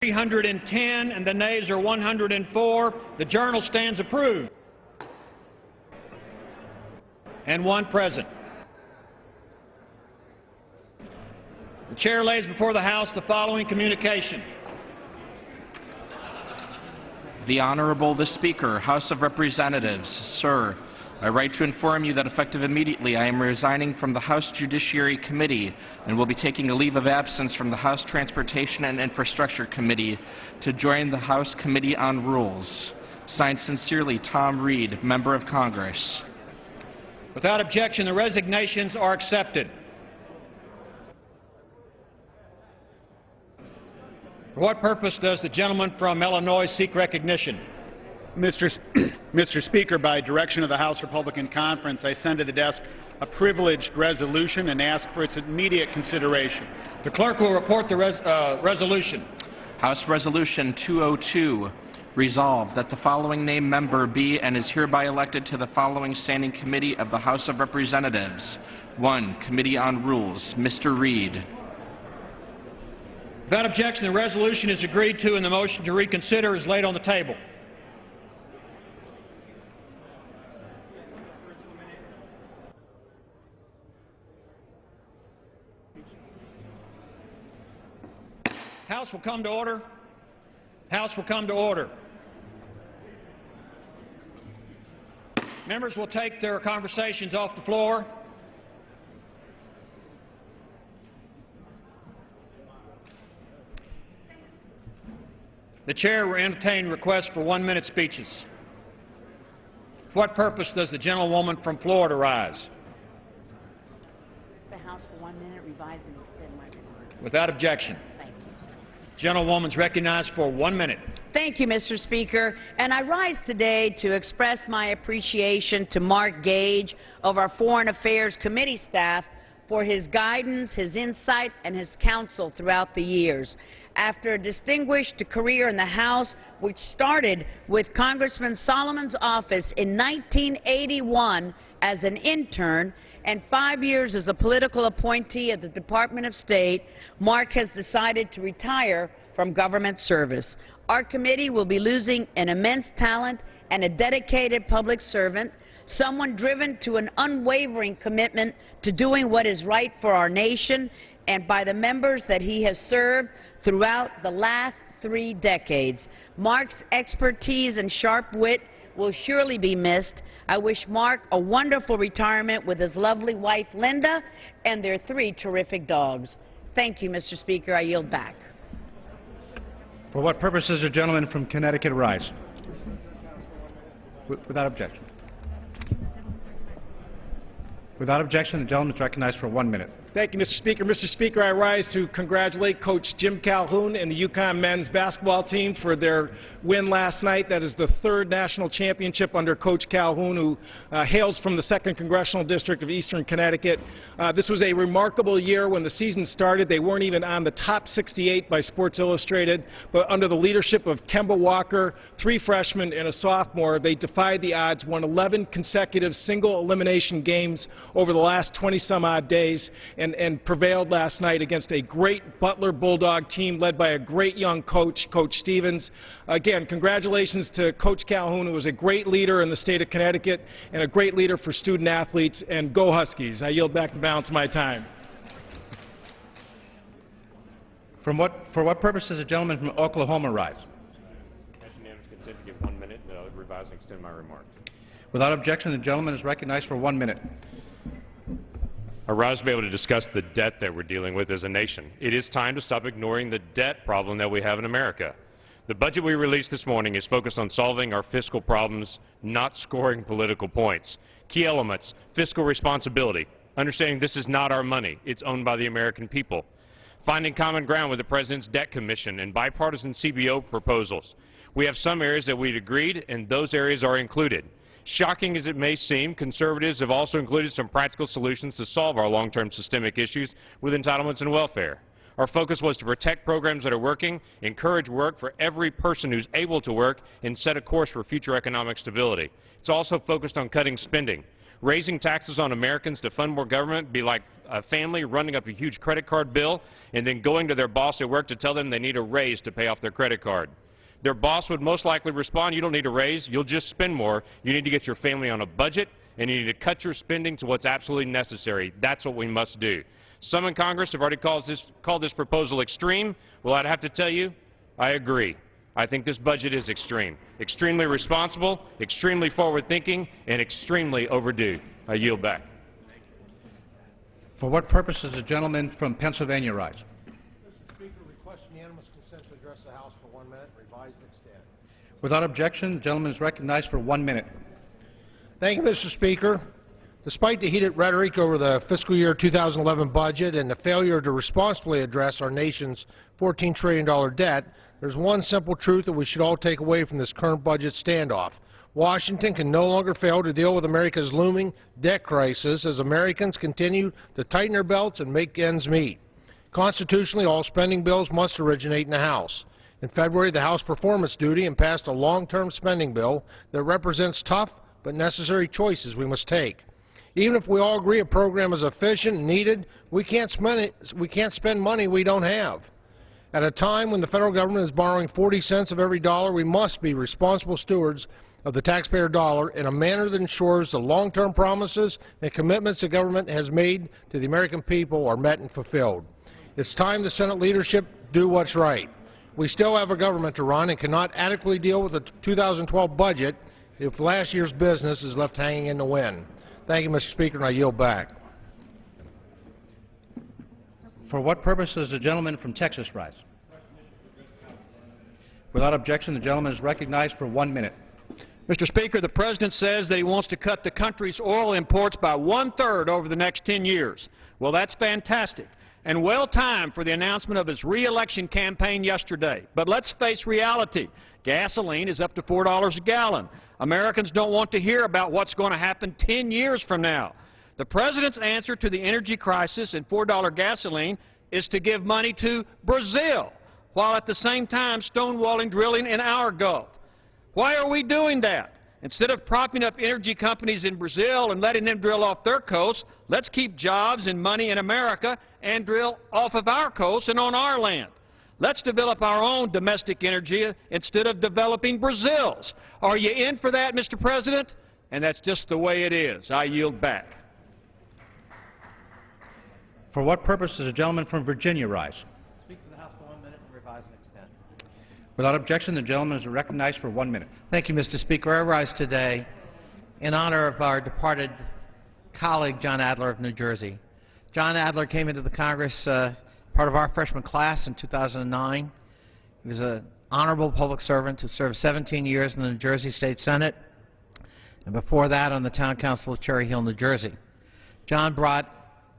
310 and the nays are 104. The journal stands approved. And one present. The chair lays before the House the following communication. The Honorable the Speaker, House of Representatives. Sir, I write to inform you that effective immediately I am resigning from the House Judiciary Committee and will be taking a leave of absence from the House Transportation and Infrastructure Committee to join the House Committee on Rules. Signed sincerely, Tom Reed, Member of Congress. Without objection, the resignations are accepted. For what purpose does the gentleman from Illinois seek recognition? Mr. Speaker, by direction of the House Republican Conference, I send to the desk a privileged resolution and ask for its immediate consideration. The clerk will report the resolution. House Resolution 202, resolved that the following named member be and is hereby elected to the following standing committee of the House of Representatives. 1. Committee on Rules, Mr. Reed. Without objection, the resolution is agreed to and the motion to reconsider is laid on the table. House will come to order. House will come to order. Members will take their conversations off the floor. The chair will entertain requests for 1-minute speeches. For what purpose does the gentlewoman from Florida rise? The House for 1 minute, revise and extend my remarks. Without objection. Thank you. Gentlewoman is recognized for 1 minute. Thank you, Mr. Speaker. And I rise today to express my appreciation to Mark Gage of our Foreign Affairs Committee staff for his guidance, his insight, and his counsel throughout the years. After a distinguished career in the House, which started with Congressman Solomon's office in 1981 as an intern and 5 years as a political appointee at the Department of State, Mark has decided to retire from government service. Our committee will be losing an immense talent and a dedicated public servant, someone driven to an unwavering commitment to doing what is right for our nation and by the members that he has served throughout the last 3 decades. Mark's expertise and sharp wit will surely be missed. I wish Mark a wonderful retirement with his lovely wife, Linda, and their 3 terrific dogs. Thank you, Mr. Speaker. I yield back. For what purpose does the gentleman from Connecticut rise? Without objection. Without objection, the gentleman is recognized for 1 minute. Thank you, Mr. Speaker. Mr. Speaker, I rise to congratulate Coach Jim Calhoun and the UConn men's basketball team for their win last night. That is the 3rd national championship under Coach Calhoun, who hails from the 2nd Congressional District of Eastern Connecticut. This was a remarkable year. When the season started, they weren't even on the top 68 by Sports Illustrated, but under the leadership of Kemba Walker, 3 freshmen and a sophomore, they defied the odds, won 11 consecutive single-elimination games over the last 20-some-odd days, and prevailed last night against a great Butler Bulldog team led by a great young coach, Coach Stevens. Again, congratulations to Coach Calhoun, who was a great leader in the state of Connecticut and a great leader for student athletes, and go Huskies. I yield back the balance of my time. For what purpose does the gentleman from Oklahoma rise? Unanimous consent to give 1 minute, and I'll revise and extend my remarks. Without objection, the gentleman is recognized for 1 minute. I rise to be able to discuss the debt that we're dealing with as a nation. It is time to stop ignoring the debt problem that we have in America. The budget we released this morning is focused on solving our fiscal problems, not scoring political points. Key elements: fiscal responsibility, understanding this is not our money, it's owned by the American people. Finding common ground with the President's Debt Commission and bipartisan CBO proposals. We have some areas that we'd agreed, and those areas are included. Shocking as it may seem, conservatives have also included some practical solutions to solve our long-term systemic issues with entitlements and welfare. Our focus was to protect programs that are working, encourage work for every person who's able to work, and set a course for future economic stability. It's also focused on cutting spending. Raising taxes on Americans to fund more government would be like a family running up a huge credit card bill and then going to their boss at work to tell them they need a raise to pay off their credit card. Their boss would most likely respond, you don't need a raise, you'll just spend more. You need to get your family on a budget, and you need to cut your spending to what's absolutely necessary. That's what we must do. Some in Congress have already called this proposal extreme. Well, I'd have to tell you, I agree. I think this budget is extreme. Extremely responsible, extremely forward-thinking, and extremely overdue. I yield back. For what purpose does the gentleman from Pennsylvania rise? Mr. Speaker, request unanimous consent to address the House for 1 minute, revise and extend. Without objection, the gentleman is recognized for 1 minute. Thank you, Mr. Speaker. Despite the heated rhetoric over the fiscal year 2011 budget and the failure to responsibly address our nation's $14 trillion debt, there's one simple truth that we should all take away from this current budget standoff. Washington can no longer fail to deal with America's looming debt crisis as Americans continue to tighten their belts and make ends meet. Constitutionally, all spending bills must originate in the House. In February, the House performance duty and passed a long-term spending bill that represents tough but necessary choices we must take. Even if we all agree a program is efficient and needed, we can't spend money we don't have. At a time when the federal government is borrowing 40 cents of every dollar, we must be responsible stewards of the taxpayer dollar in a manner that ensures the long-term promises and commitments the government has made to the American people are met and fulfilled. It's time the Senate leadership do what's right. We still have a government to run and cannot adequately deal with the 2012 budget if last year's business is left hanging in the wind. Thank you, Mr. Speaker, and I yield back. For what purpose does the gentleman from Texas rise? Without objection, the gentleman is recognized for 1 minute. Mr. Speaker, the President says that he wants to cut the country's oil imports by 1/3 over the next 10 years. Well, that's fantastic and well-timed for the announcement of his re-election campaign yesterday. But let's face reality. Gasoline is up to $4 a gallon. Americans don't want to hear about what's going to happen 10 years from now. The President's answer to the energy crisis and $4 gasoline is to give money to Brazil, while at the same time stonewalling drilling in our Gulf. Why are we doing that? Instead of propping up energy companies in Brazil and letting them drill off their coast, let's keep jobs and money in America and drill off of our coast and on our land. Let's develop our own domestic energy instead of developing Brazil's. Are you in for that, Mr. President? And that's just the way it is. I yield back. For what purpose does the gentleman from Virginia rise? Speak to the House for 1 minute and revise and extend. Without objection, the gentleman is recognized for 1 minute. Thank you, Mr. Speaker. I rise today in honor of our departed colleague, John Adler of New Jersey. John Adler came into the Congress part of our freshman class in 2009. He was an honorable public servant who served 17 years in the New Jersey State Senate, and before that on the Town Council of Cherry Hill, New Jersey. John brought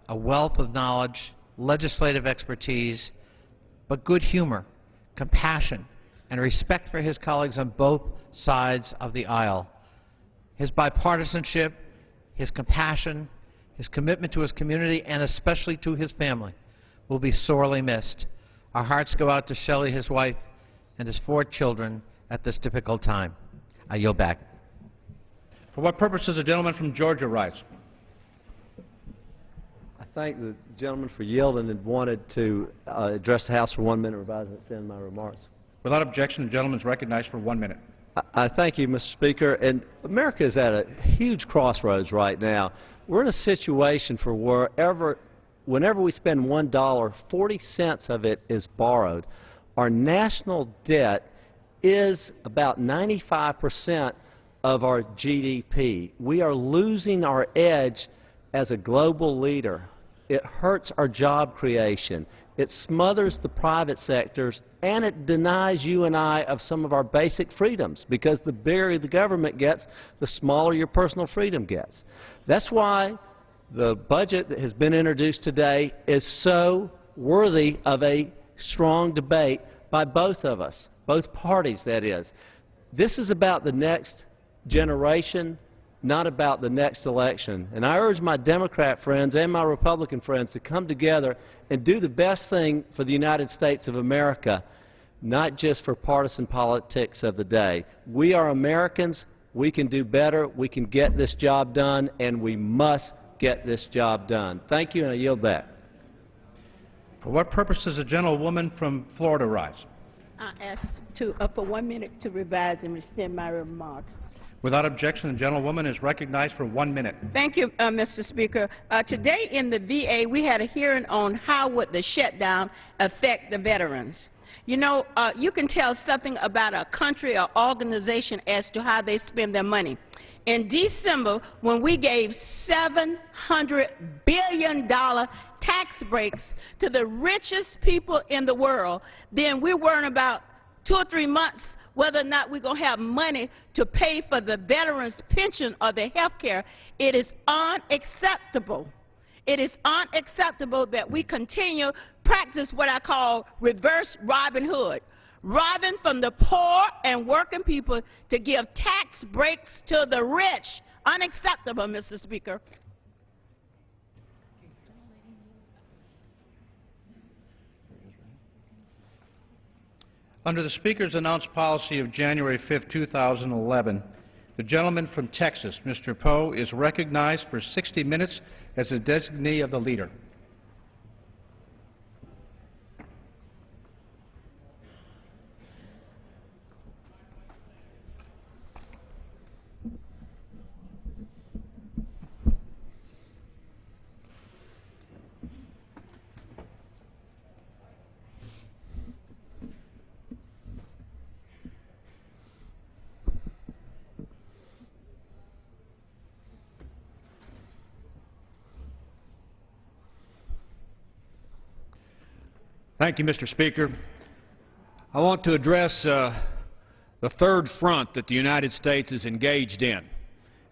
a wealth of knowledge, legislative expertise, but good humor, compassion, and respect for his colleagues on both sides of the aisle. His bipartisanship, his compassion, his commitment to his community, and especially to his family will be sorely missed. Our hearts go out to Shelley, his wife, and his 4 children at this difficult time. I yield back. For what purpose does the gentleman from Georgia rise? I thank the gentleman for yielding and wanted to address the House for 1 minute, revise and extend my remarks. Without objection, the gentleman is recognized for 1 minute. I thank you, Mr. Speaker. And America is at a huge crossroads right now. We're in a situation for whenever we spend $1, 40 cents of it is borrowed. Our national debt is about 95% of our GDP. We are losing our edge as a global leader. It hurts our job creation. It smothers the private sectors, and it denies you and I of some of our basic freedoms, because the bigger the government gets, the smaller your personal freedom gets. That's why the budget that has been introduced today is so worthy of a strong debate by both of us, both parties, that is. This is about the next generation, not about the next election. And I urge my Democrat friends and my Republican friends to come together and do the best thing for the United States of America, not just for partisan politics of the day. We are Americans, We can do better. We can get this job done, and we must get this job done. Thank you, and I yield back. For what purpose does the gentlewoman from Florida rise? I ask for 1 minute to revise and rescind my remarks. Without objection, the gentlewoman is recognized for 1 minute. Thank you, Mr. Speaker. Today in the VA, we had a hearing on how would the shutdown affect the veterans. You know, you can tell something about a country or organization as to how they spend their money. In December, when we gave $700 billion tax breaks to the richest people in the world, then we're worrying about 2 or 3 months whether or not we're going to have money to pay for the veterans' pension or their health care. It is unacceptable. It is unacceptable that we continue practice what I call reverse Robin Hood, robbing from the poor and working people to give tax breaks to the rich. Unacceptable, Mr. Speaker. Under the Speaker's announced policy of January 5, 2011, the gentleman from Texas, Mr. Poe, is recognized for 60 minutes as a designee of the leader. Thank you, Mr. Speaker. I want to address the third front that the United States is engaged in.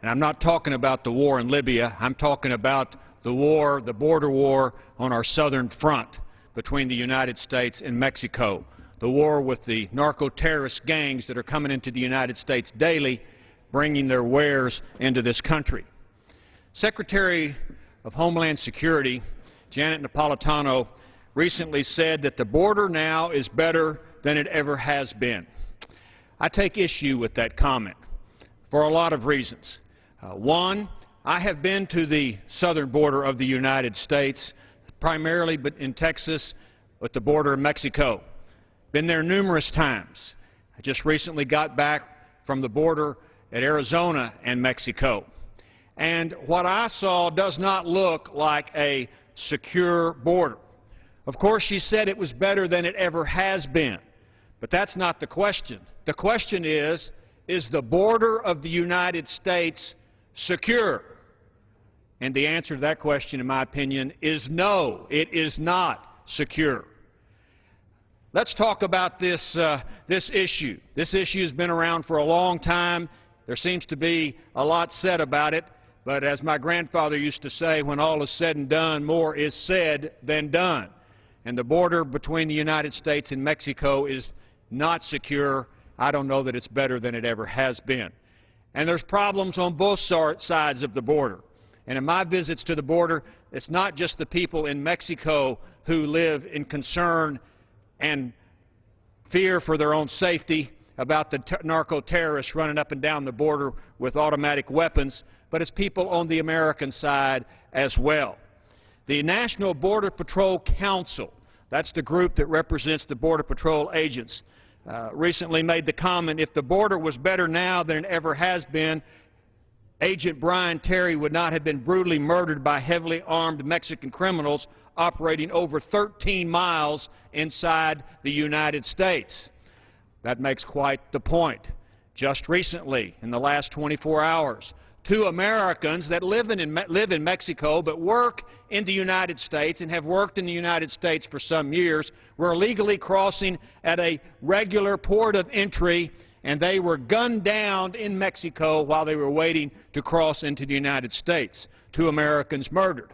And I'm not talking about the war in Libya. I'm talking about the war, the border war on our southern front between the United States and Mexico, the war with the narco-terrorist gangs that are coming into the United States daily, bringing their wares into this country. Secretary of Homeland Security, Janet Napolitano, recently said that the border now is better than it ever has been. I take issue with that comment for a lot of reasons. One, I have been to the southern border of the United States, primarily in Texas, at the border of Mexico. Been there numerous times. I just recently got back from the border at Arizona and Mexico. And what I saw does not look like a secure border. Of course, she said it was better than it ever has been. But that's not the question. The question is the border of the United States secure? And the answer to that question, in my opinion, is no, it is not secure. Let's talk about this issue. This issue has been around for a long time. There seems to be a lot said about it. But as my grandfather used to say, when all is said and done, more is said than done. And the border between the United States and Mexico is not secure. I don't know that it's better than it ever has been. And there's problems on both sides of the border. And in my visits to the border, it's not just the people in Mexico who live in concern and fear for their own safety about the narco-terrorists running up and down the border with automatic weapons, but it's people on the American side as well. The National Border Patrol Council, that's the group that represents the Border Patrol agents, recently made the comment, if the border was better now than it ever has been, Agent Brian Terry would not have been brutally murdered by heavily armed Mexican criminals operating over 13 miles inside the United States. That makes quite the point. Just recently, in the last 24 hours, 2 Americans that live in Mexico but work in the United States and have worked in the United States for some years were illegally crossing at a regular port of entry, and they were gunned down in Mexico while they were waiting to cross into the United States. 2 Americans murdered.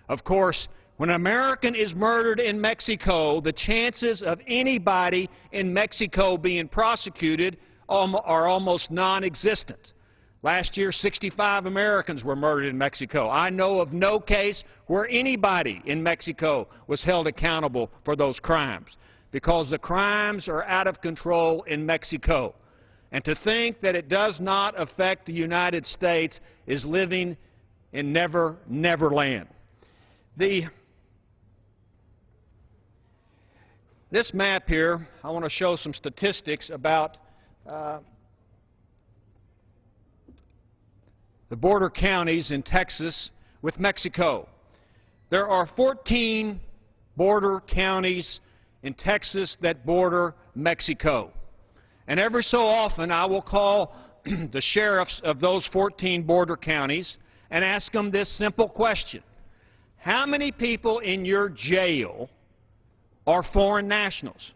Of course, when an American is murdered in Mexico, the chances of anybody in Mexico being prosecuted are almost non-existent. Last year, 65 Americans were murdered in Mexico. I know of no case where anybody in Mexico was held accountable for those crimes, because the crimes are out of control in Mexico. And to think that it does not affect the United States is living in never, never land. This map here, I want to show some statistics about the border counties in Texas with Mexico. There are 14 border counties in Texas that border Mexico. And every so often I will call the sheriffs of those 14 border counties and ask them this simple question. How many people in your jail are foreign nationals?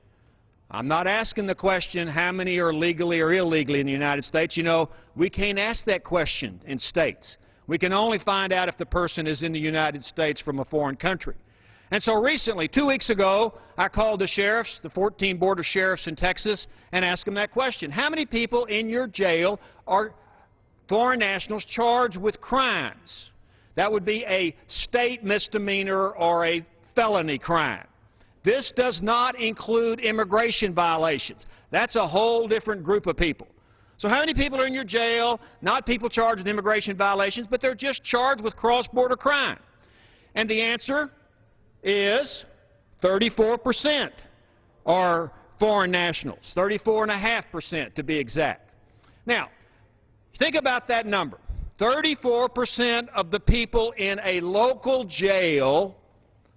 I'm not asking the question how many are legally or illegally in the United States. You know, we can't ask that question in states. We can only find out if the person is in the United States from a foreign country. And so recently, 2 weeks ago, I called the sheriffs, the 14 border sheriffs in Texas, and asked them that question. How many people in your jail are foreign nationals charged with crimes? That would be a state misdemeanor or a felony crime. This does not include immigration violations. That's a whole different group of people. So how many people are in your jail, not people charged with immigration violations, but they're just charged with cross-border crime? And the answer is 34% are foreign nationals, 34.5% to be exact. Now, think about that number. 34% of the people in a local jail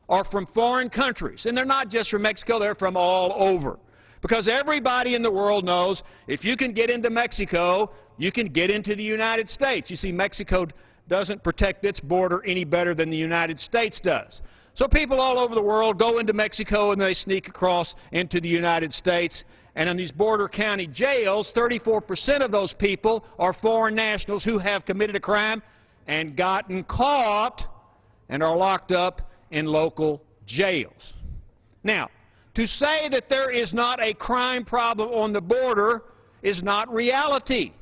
are from foreign countries. And they're not just from Mexico, they're from all over. Because everybody in the world knows if you can get into Mexico, you can get into the United States. You see, Mexico doesn't protect its border any better than the United States does. So people all over the world go into Mexico and they sneak across into the United States. And in these border county jails, 34% of those people are foreign nationals who have committed a crime and gotten caught and are locked up in local jails. Now, to say that there is not a crime problem on the border is not reality.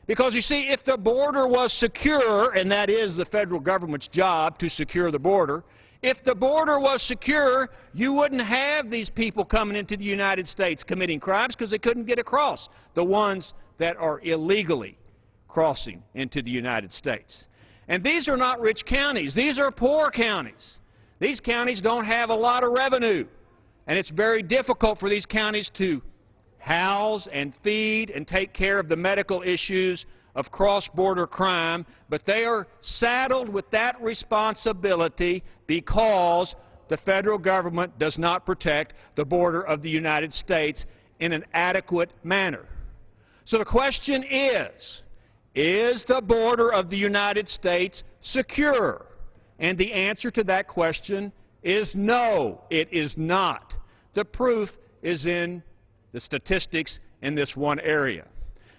Because, you see, if the border was secure, and that is the federal government's job to secure the border, if the border was secure, you wouldn't have these people coming into the United States committing crimes because they couldn't get across, the ones that are illegally crossing into the United States. And these are not rich counties. These are poor counties. These counties don't have a lot of revenue. And it's very difficult for these counties to house and feed and take care of the medical issues of cross-border crime, but they are saddled with that responsibility because the federal government does not protect the border of the United States in an adequate manner. So the question is the border of the United States secure? And the answer to that question is no, it is not. The proof is in the statistics in this one area.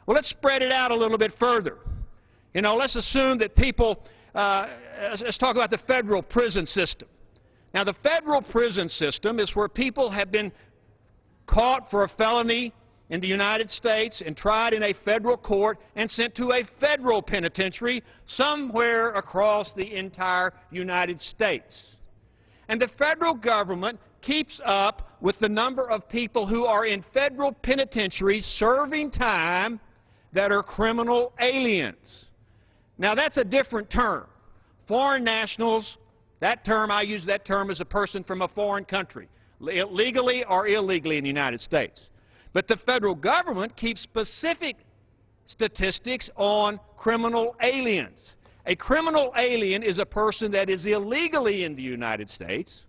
Well, let's spread it out a little bit further. You know, let's assume that people, let's talk about the federal prison system. Now, the federal prison system is where people have been caught for a felony in the United States and tried in a federal court and sent to a federal penitentiary somewhere across the entire United States. And the federal government keeps up with the number of people who are in federal penitentiaries serving time that are criminal aliens. Now, that's a different term. Foreign nationals, that term, I use that term as a person from a foreign country, legally or illegally in the United States. But the federal government keeps specific statistics on criminal aliens. A criminal alien is a person that is illegally in the United States,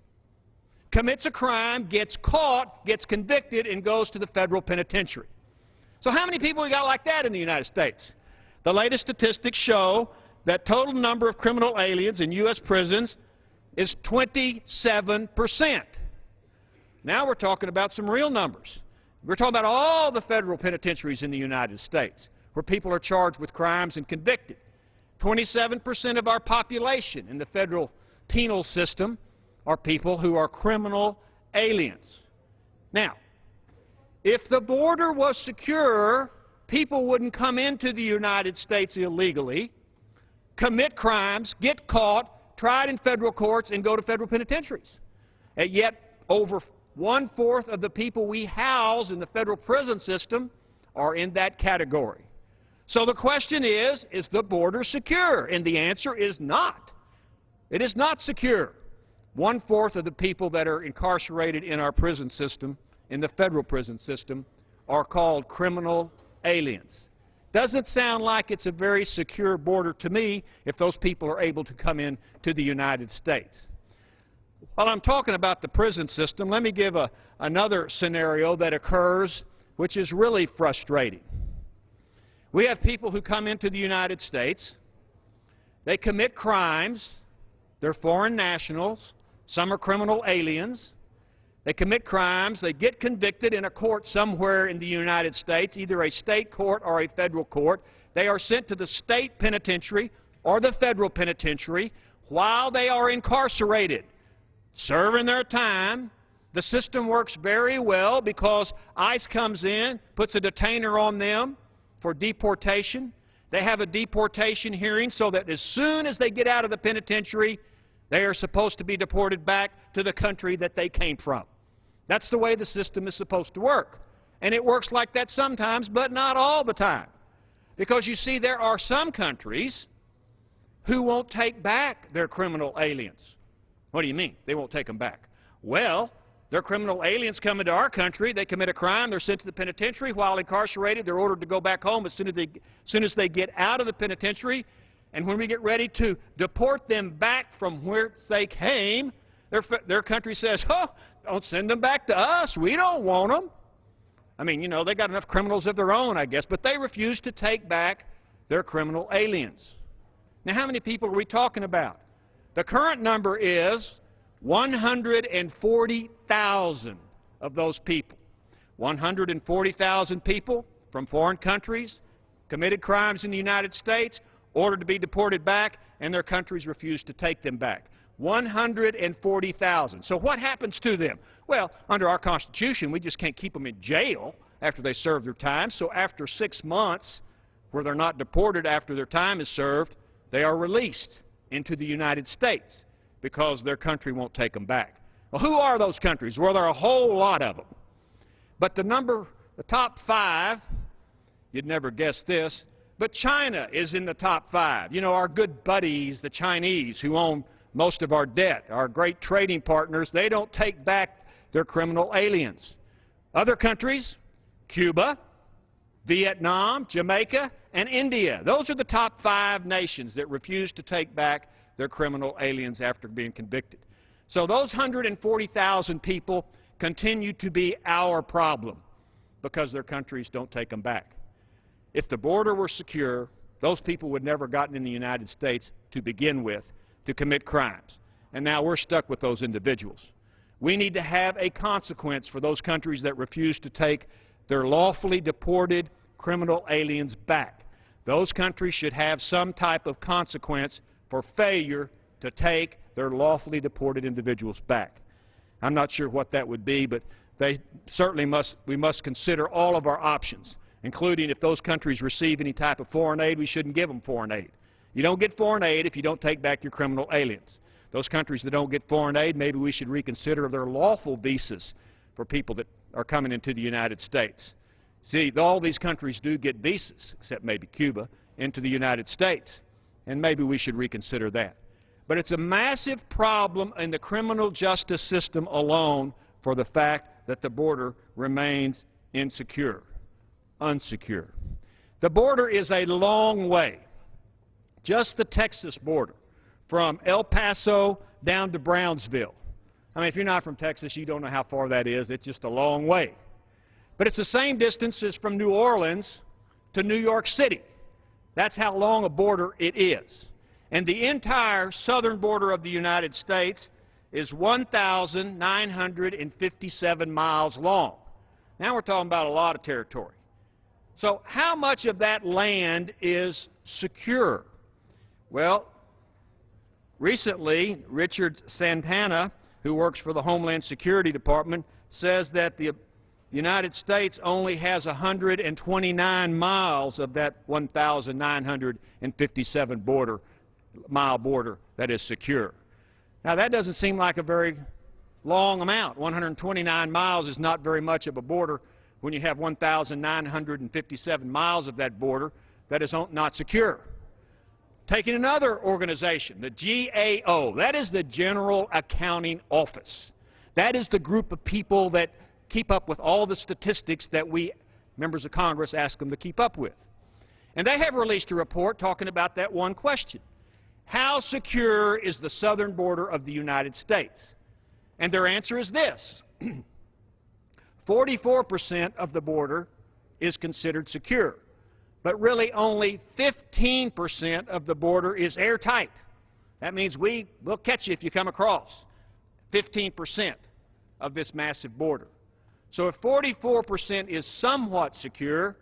commits a crime, gets caught, gets convicted, and goes to the federal penitentiary. So how many people we got like that in the United States? The latest statistics show that total number of criminal aliens in U.S. prisons is 27%. Now we're talking about some real numbers. We're talking about all the federal penitentiaries in the United States where people are charged with crimes and convicted. 27% of our population in the federal penal system are people who are criminal aliens. Now, if the border was secure, people wouldn't come into the United States illegally, commit crimes, get caught, tried in federal courts, and go to federal penitentiaries. And yet, over 1/4 of the people we house in the federal prison system are in that category. So the question is the border secure? And the answer is not. It is not secure. 1/4 of the people that are incarcerated in our prison system, in the federal prison system, are called criminal aliens. Doesn't sound like it's a very secure border to me if those people are able to come in to the United States. While I'm talking about the prison system, let me give another scenario that occurs which is really frustrating. We have people who come into the United States, they commit crimes, they're foreign nationals, some are criminal aliens, they commit crimes, they get convicted in a court somewhere in the United States, either a state court or a federal court. They are sent to the state penitentiary or the federal penitentiary while they are incarcerated, serving their time. The system works very well because ICE comes in, puts a detainer on them for deportation. They have a deportation hearing so that as soon as they get out of the penitentiary, they are supposed to be deported back to the country that they came from. That's the way the system is supposed to work. And it works like that sometimes, but not all the time. Because you see, there are some countries who won't take back their criminal aliens. What do you mean? They won't take them back. Well, their criminal aliens come into our country, they commit a crime, they're sent to the penitentiary. While incarcerated, they're ordered to go back home as soon as they get out of the penitentiary. And when we get ready to deport them back from where they came, their country says, oh, don't send them back to us. We don't want them. I mean, you know, they got enough criminals of their own, I guess, but they refuse to take back their criminal aliens. Now, how many people are we talking about? The current number is 140,000 of those people. 140,000 people from foreign countries, committed crimes in the United States, ordered to be deported back, and their countries refuse to take them back. 140,000. So what happens to them? Well, under our Constitution, we just can't keep them in jail after they serve their time. So after 6 months, where they're not deported after their time is served, they are released into the United States because their country won't take them back. Well, who are those countries? Well, there are a whole lot of them. But the top 5, you'd never guess this, but China is in the top 5. You know, our good buddies, the Chinese, who own most of our debt, our great trading partners, they don't take back their criminal aliens. Other countries, Cuba, Vietnam, Jamaica, and India. Those are the top 5 nations that refuse to take back their criminal aliens after being convicted. So those 140,000 people continue to be our problem because their countries don't take them back. If the border were secure, those people would never have gotten in the United States to begin with to commit crimes. And now we're stuck with those individuals. We need to have a consequence for those countries that refuse to take their lawfully deported criminal aliens back. Those countries should have some type of consequence for failure to take their lawfully deported individuals back. I'm not sure what that would be, but we must consider all of our options, including if those countries receive any type of foreign aid, we shouldn't give them foreign aid. You don't get foreign aid if you don't take back your criminal aliens. Those countries that don't get foreign aid, maybe we should reconsider their lawful visas for people that are coming into the United States. See, all these countries do get visas, except maybe Cuba, into the United States, and maybe we should reconsider that. But it's a massive problem in the criminal justice system alone for the fact that the border remains insecure, unsecure. The border is a long way. Just the Texas border, from El Paso down to Brownsville. I mean, if you're not from Texas, you don't know how far that is. It's just a long way. But it's the same distance as from New Orleans to New York City. That's how long a border it is. And the entire southern border of the United States is 1,957 miles long. Now we're talking about a lot of territory. So how much of that land is secure? Well, recently, Richard Santana, who works for the Homeland Security Department, says that the United States only has 129 miles of that 1,957 mile border that is secure. Now, that doesn't seem like a very long amount. 129 miles is not very much of a border when you have 1,957 miles of that border that is not secure. Taking another organization, the GAO, that is the General Accounting Office. That is the group of people that keep up with all the statistics that we, members of Congress, ask them to keep up with. And they have released a report talking about that one question. How secure is the southern border of the United States? And their answer is this. 44% of the border is considered secure, but really only 15% of the border is airtight. That means we'll catch you if you come across 15% of this massive border. So if 44% is somewhat secure,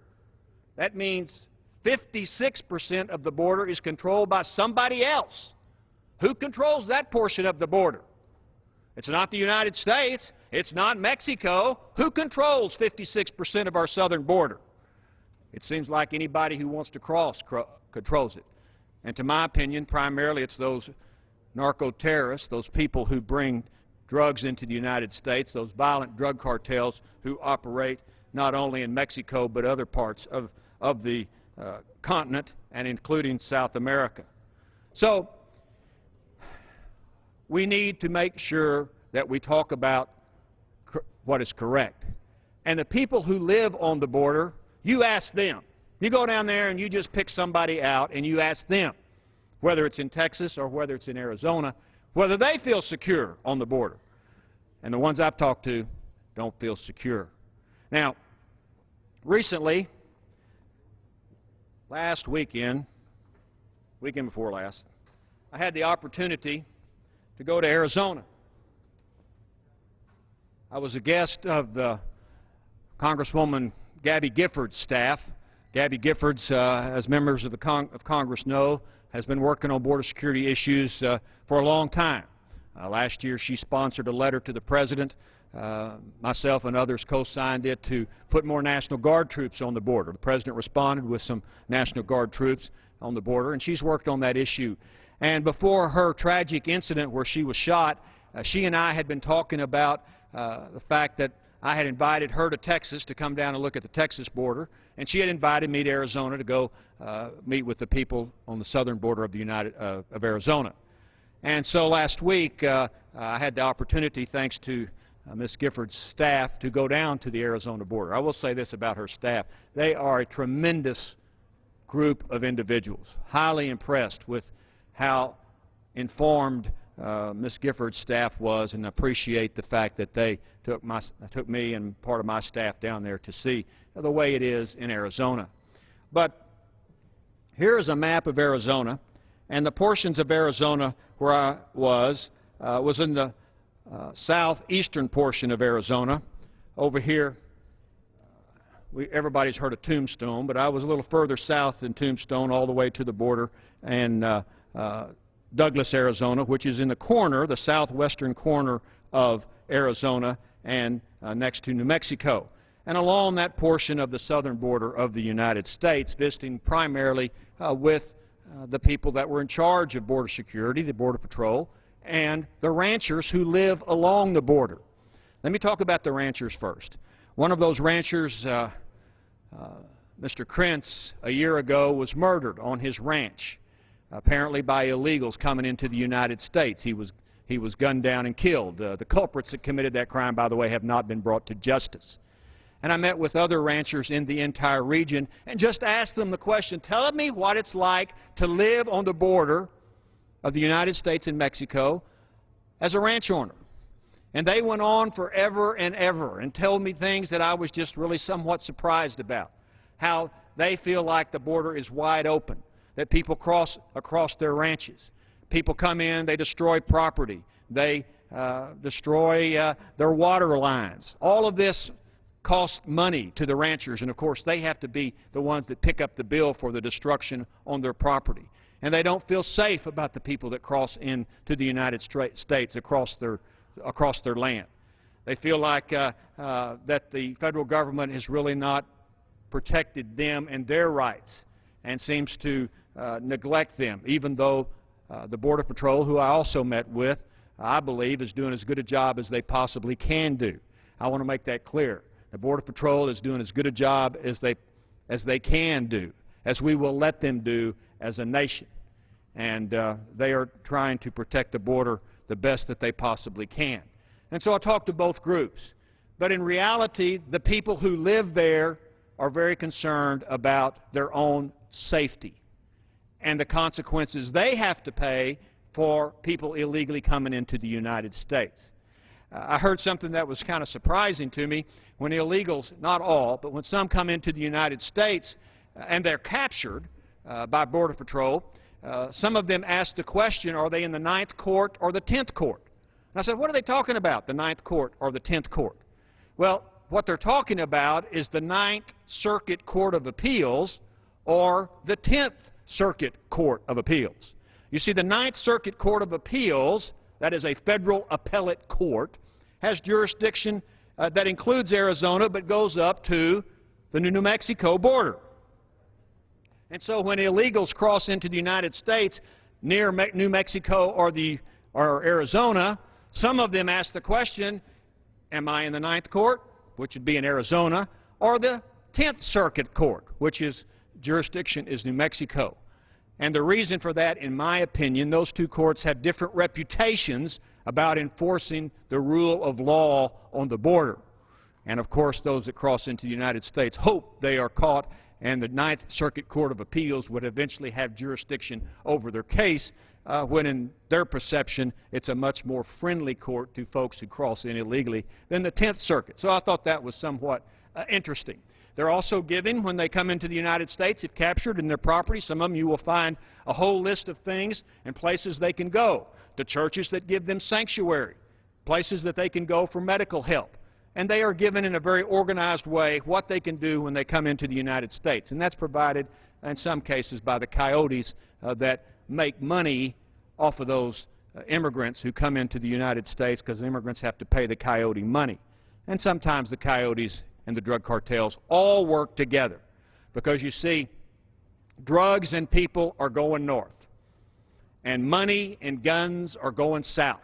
that means 56% of the border is controlled by somebody else. Who controls that portion of the border? It's not the United States. It's not Mexico. Who controls 56% of our southern border? It seems like anybody who wants to cross controls it. And to my opinion, primarily it's those narco-terrorists, those people who bring drugs into the United States, those violent drug cartels who operate not only in Mexico but other parts of the continent and including South America. So we need to make sure that we talk about what is correct. And the people who live on the border, you ask them. You go down there and you just pick somebody out and you ask them, whether it's in Texas or whether it's in Arizona, whether they feel secure on the border. And the ones I've talked to don't feel secure. Now, recently, last weekend before last, I had the opportunity to go to Arizona. I was a guest of the Congresswoman Gabby Giffords' staff. Gabby Giffords, as members of Congress know, has been working on border security issues for a long time. Last year she sponsored a letter to the President. Myself and others co-signed it to put more National Guard troops on the border. The President responded with some National Guard troops on the border, and she's worked on that issue. And before her tragic incident where she was shot, she and I had been talking about the fact that I had invited her to Texas to come down and look at the Texas border, and she had invited me to Arizona to go meet with the people on the southern border of of Arizona. And so last week I had the opportunity, thanks to Ms. Giffords' staff, to go down to the Arizona border. I will say this about her staff. They are a tremendous group of individuals, highly impressed with how informed Ms. Giffords' staff was, and appreciate the fact that they took me and part of my staff down there to see the way it is in Arizona. But here is a map of Arizona, and the portions of Arizona where I was in the southeastern portion of Arizona. Over here, everybody's heard of Tombstone, but I was a little further south than Tombstone, all the way to the border, and Douglas, Arizona, which is in the corner, the southwestern corner of Arizona, and next to New Mexico. And along that portion of the southern border of the United States, visiting primarily with the people that were in charge of border security, the Border Patrol, and the ranchers who live along the border. Let me talk about the ranchers first. One of those ranchers, Mr. Krentz, a year ago was murdered on his ranch, apparently by illegals coming into the United States. He was gunned down and killed. The culprits that committed that crime, by the way, have not been brought to justice. And I met with other ranchers in the entire region and just asked them the question, tell me what it's like to live on the border of the United States and Mexico as a ranch owner. And they went on forever and ever and told me things that I was just really somewhat surprised about. How they feel like the border is wide open, that people cross across their ranches. People come in, they destroy property, they destroy their water lines. All of this costs money to the ranchers, and of course they have to be the ones that pick up the bill for the destruction on their property. And they don't feel safe about the people that cross into the United States across their land. They feel like that the federal government has really not protected them and their rights, and seems to neglect them, even though the Border Patrol, who I also met with, I believe is doing as good a job as they possibly can do. I want to make that clear. The Border Patrol is doing as good a job as they can do, as we will let them do as a nation. And they are trying to protect the border the best that they possibly can. And so I talked to both groups. But in reality, the people who live there are very concerned about their own safety and the consequences they have to pay for people illegally coming into the United States. I heard something that was kind of surprising to me. When illegals, not all, but when some come into the United States and they're captured by Border Patrol, some of them ask the question, are they in the 9th Court or the 10th Court? And I said, what are they talking about, the 9th Court or the 10th Court? Well, what they're talking about is the 9th Circuit Court of Appeals or the 10th Circuit Court of Appeals. You see, the 9th Circuit Court of Appeals, that is a federal appellate court, has jurisdiction that includes Arizona but goes up to the New Mexico border. And so when illegals cross into the United States near New Mexico or Arizona, some of them ask the question, am I in the 9th Court, which would be in Arizona, or the 10th Circuit Court, which is jurisdiction is New Mexico. And the reason for that, in my opinion, those two courts have different reputations about enforcing the rule of law on the border. And of course, those that cross into the United States hope they are caught, and the 9th Circuit Court of Appeals would eventually have jurisdiction over their case, when in their perception it's a much more friendly court to folks who cross in illegally than the 10th Circuit. So I thought that was somewhat interesting. They're also given, when they come into the United States, if captured in their property, some of them you will find a whole list of things and places they can go. The churches that give them sanctuary, places that they can go for medical help. And they are given in a very organized way what they can do when they come into the United States. And that's provided, in some cases, by the coyotes that make money off of those immigrants who come into the United States, because immigrants have to pay the coyote money. And sometimes the coyotes and the drug cartels all work together, because you see, drugs and people are going north, and money and guns are going south,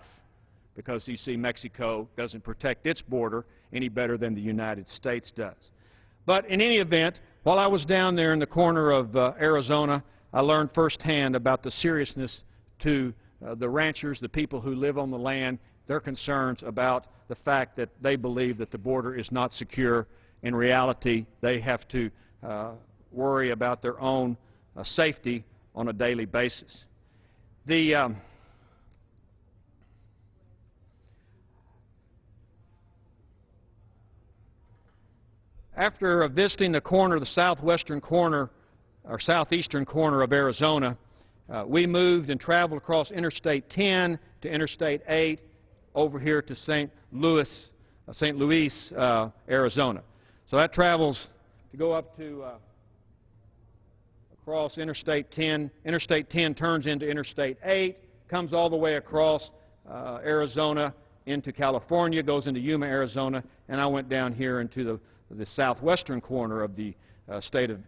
because you see Mexico doesn't protect its border any better than the United States does. But in any event, while I was down there in the corner of Arizona, I learned firsthand about the seriousness to the ranchers, the people who live on the land, their concerns about the fact that they believe that the border is not secure. In reality, they have to worry about their own safety on a daily basis. After visiting the southwestern corner, or southeastern corner of Arizona, we moved and traveled across Interstate 10 to Interstate 8 over here to St. Louis, Arizona. So that travels to go up to across Interstate 10. Interstate 10 turns into Interstate 8, comes all the way across Arizona into California, goes into Yuma, Arizona, and I went down here into the southwestern corner of the state of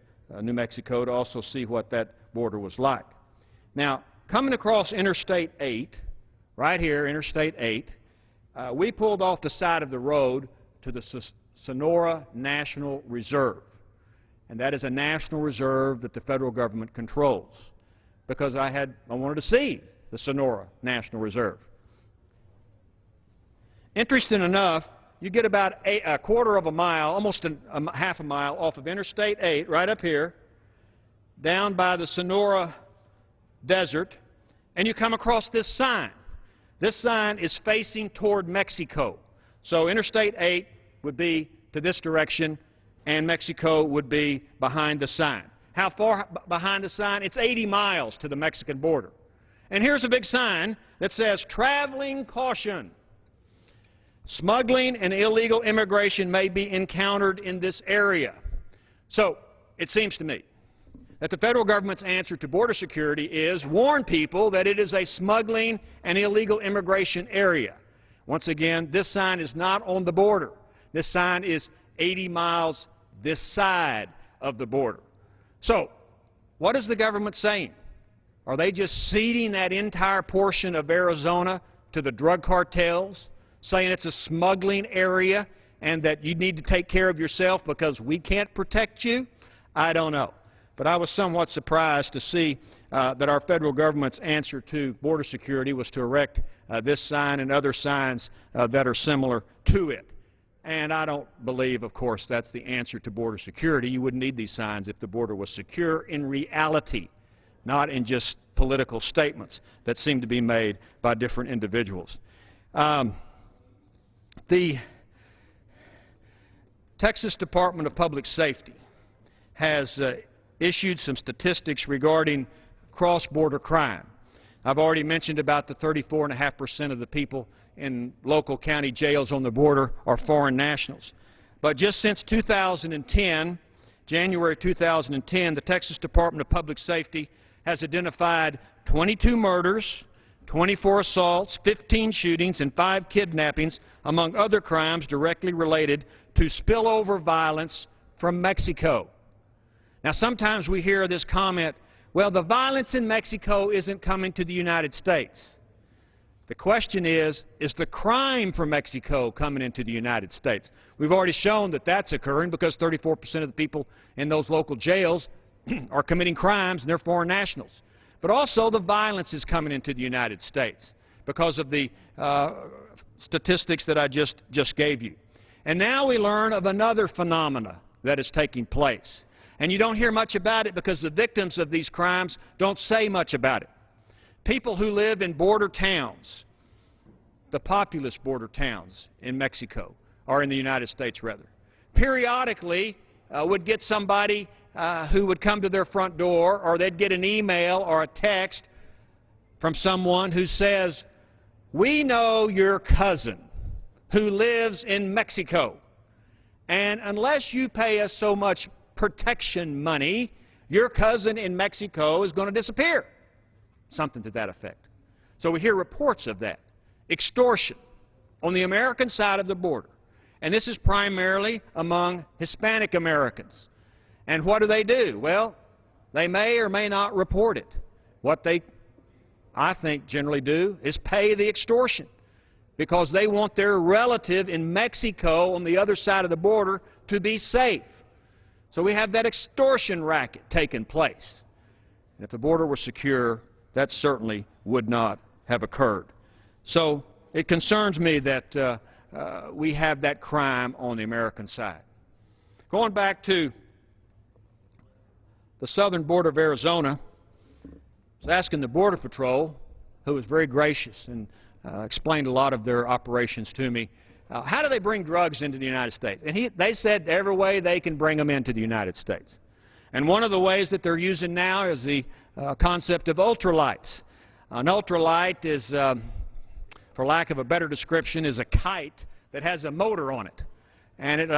New Mexico to also see what that border was like. Now, coming across Interstate 8, right here, Interstate 8, we pulled off the side of the road to the Sonora National Reserve. And that is a national reserve that the federal government controls, because I wanted to see the Sonora National Reserve. Interesting enough, you get about a quarter of a mile, almost half a mile off of Interstate 8, right up here, down by the Sonora Desert, and you come across this sign. This sign is facing toward Mexico. So Interstate 8 would be to this direction, and Mexico would be behind the sign. How far behind the sign? It's 80 miles to the Mexican border. And here's a big sign that says, "Traveling caution. Smuggling and illegal immigration may be encountered in this area." So it seems to me that the federal government's answer to border security is warn people that it is a smuggling and illegal immigration area. Once again, this sign is not on the border. This sign is 80 miles this side of the border. So what is the government saying? Are they just ceding that entire portion of Arizona to the drug cartels, saying it's a smuggling area and that you need to take care of yourself because we can't protect you, I don't know. But I was somewhat surprised to see that our federal government's answer to border security was to erect this sign and other signs that are similar to it. And I don't believe, of course, that's the answer to border security. You wouldn't need these signs if the border was secure in reality, not in just political statements that seem to be made by different individuals. The Texas Department of Public Safety has issued some statistics regarding cross-border crime. I've already mentioned about the 34.5% of the people in local county jails on the border are foreign nationals. But just since 2010, January 2010, the Texas Department of Public Safety has identified 22 murders, 24 assaults, 15 shootings, and 5 kidnappings, among other crimes directly related to spillover violence from Mexico. Now, sometimes we hear this comment, well, the violence in Mexico isn't coming to the United States. The question is the crime from Mexico coming into the United States? We've already shown that that's occurring because 34% of the people in those local jails are committing crimes and they're foreign nationals. But also the violence is coming into the United States because of the statistics that I just gave you. And now we learn of another phenomena that is taking place. And you don't hear much about it because the victims of these crimes don't say much about it. People who live in border towns, the populous border towns in Mexico, or in the United States rather, periodically would get somebody who would come to their front door, or they'd get an email or a text from someone who says, we know your cousin who lives in Mexico, and unless you pay us so much protection money, your cousin in Mexico is going to disappear. Something to that effect. So we hear reports of that. Extortion on the American side of the border. And this is primarily among Hispanic Americans. And what do? Well, they may or may not report it. What they, I think, generally do is pay the extortion because they want their relative in Mexico on the other side of the border to be safe. So we have that extortion racket taking place. And if the border were secure, that certainly would not have occurred. So it concerns me that we have that crime on the American side. Going back to the southern border of Arizona, I was asking the Border Patrol, who was very gracious and explained a lot of their operations to me, how do they bring drugs into the United States? And they said every way they can bring them into the United States. And one of the ways that they're using now is the concept of ultralights. An ultralight is, for lack of a better description, is a kite that has a motor on it. And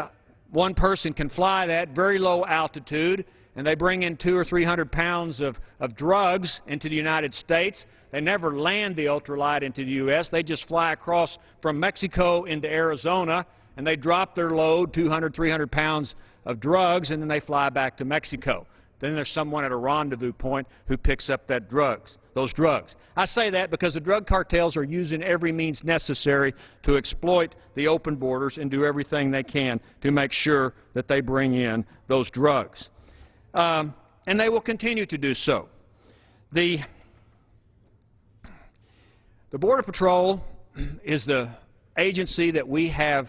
one person can fly that very low altitude, and they bring in 200 or 300 pounds of drugs into the United States. They never land the ultralight into the U.S. They just fly across from Mexico into Arizona, and they drop their load, 200, 300 pounds of drugs, and then they fly back to Mexico. Then there's someone at a rendezvous point who picks up those drugs. I say that because the drug cartels are using every means necessary to exploit the open borders and do everything they can to make sure that they bring in those drugs. And they will continue to do so. The Border Patrol is the agency that we have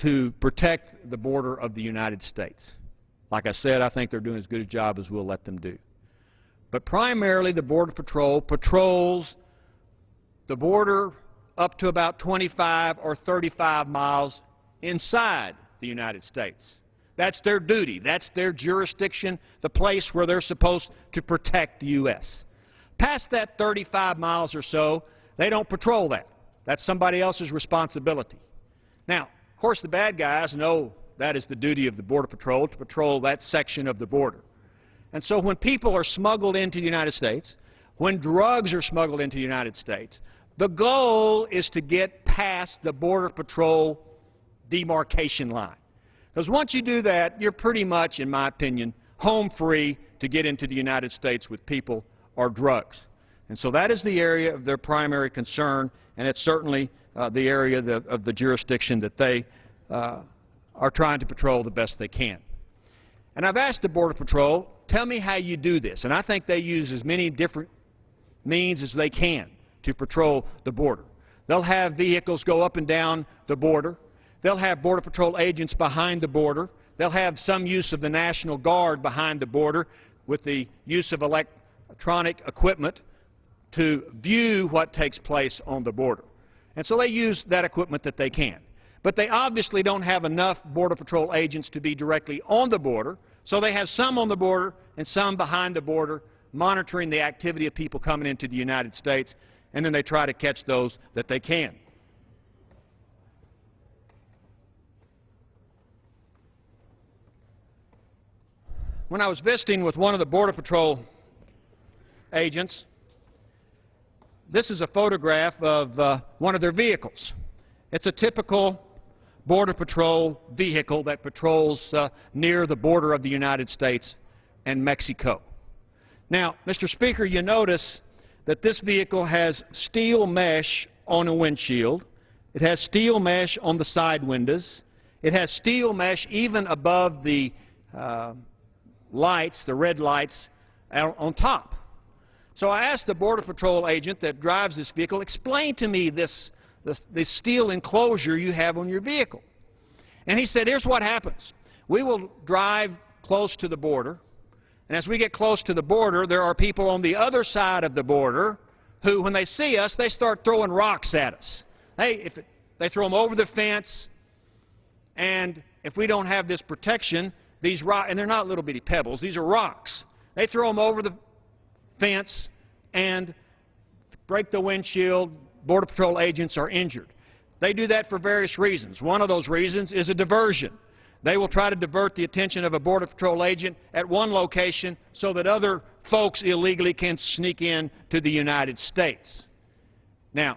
to protect the border of the United States. Like I said, I think they're doing as good a job as we'll let them do. But primarily the Border Patrol patrols the border up to about 25 or 35 miles inside the United States. That's their duty. That's their jurisdiction, the place where they're supposed to protect the U.S. Past that 35 miles or so, they don't patrol that. That's somebody else's responsibility. Now, of course, the bad guys know that is the duty of the Border Patrol, to patrol that section of the border. And so when people are smuggled into the United States, when drugs are smuggled into the United States, the goal is to get past the Border Patrol demarcation line. Because once you do that, you're pretty much, in my opinion, home free to get into the United States with people or drugs. And so that is the area of their primary concern, and it's certainly the area of the jurisdiction that they are trying to patrol the best they can. And I've asked the Border Patrol, tell me how you do this. And I think they use as many different means as they can to patrol the border. They'll have vehicles go up and down the border. They'll have Border Patrol agents behind the border. They'll have some use of the National Guard behind the border with the use of electronic equipment to view what takes place on the border. And so they use that equipment that they can. But they obviously don't have enough Border Patrol agents to be directly on the border, so they have some on the border and some behind the border monitoring the activity of people coming into the United States, and then they try to catch those that they can. When I was visiting with one of the Border Patrol agents, this is a photograph of one of their vehicles. It's a typical Border Patrol vehicle that patrols near the border of the United States and Mexico. Now, Mr. Speaker, you notice that this vehicle has steel mesh on a windshield. It has steel mesh on the side windows. It has steel mesh even above the lights, the red lights, on top. So I asked the Border Patrol agent that drives this vehicle, explain to me this steel enclosure you have on your vehicle. And he said, here's what happens. We will drive close to the border, and as we get close to the border, there are people on the other side of the border who, when they see us, they start throwing rocks at us. They throw them over the fence, and if we don't have this protection, these rocks, and they're not little bitty pebbles, these are rocks. They throw them over the fence and break the windshield. Border Patrol agents are injured. They do that for various reasons. One of those reasons is a diversion. They will try to divert the attention of a Border Patrol agent at one location so that other folks illegally can sneak in to the United States. Now,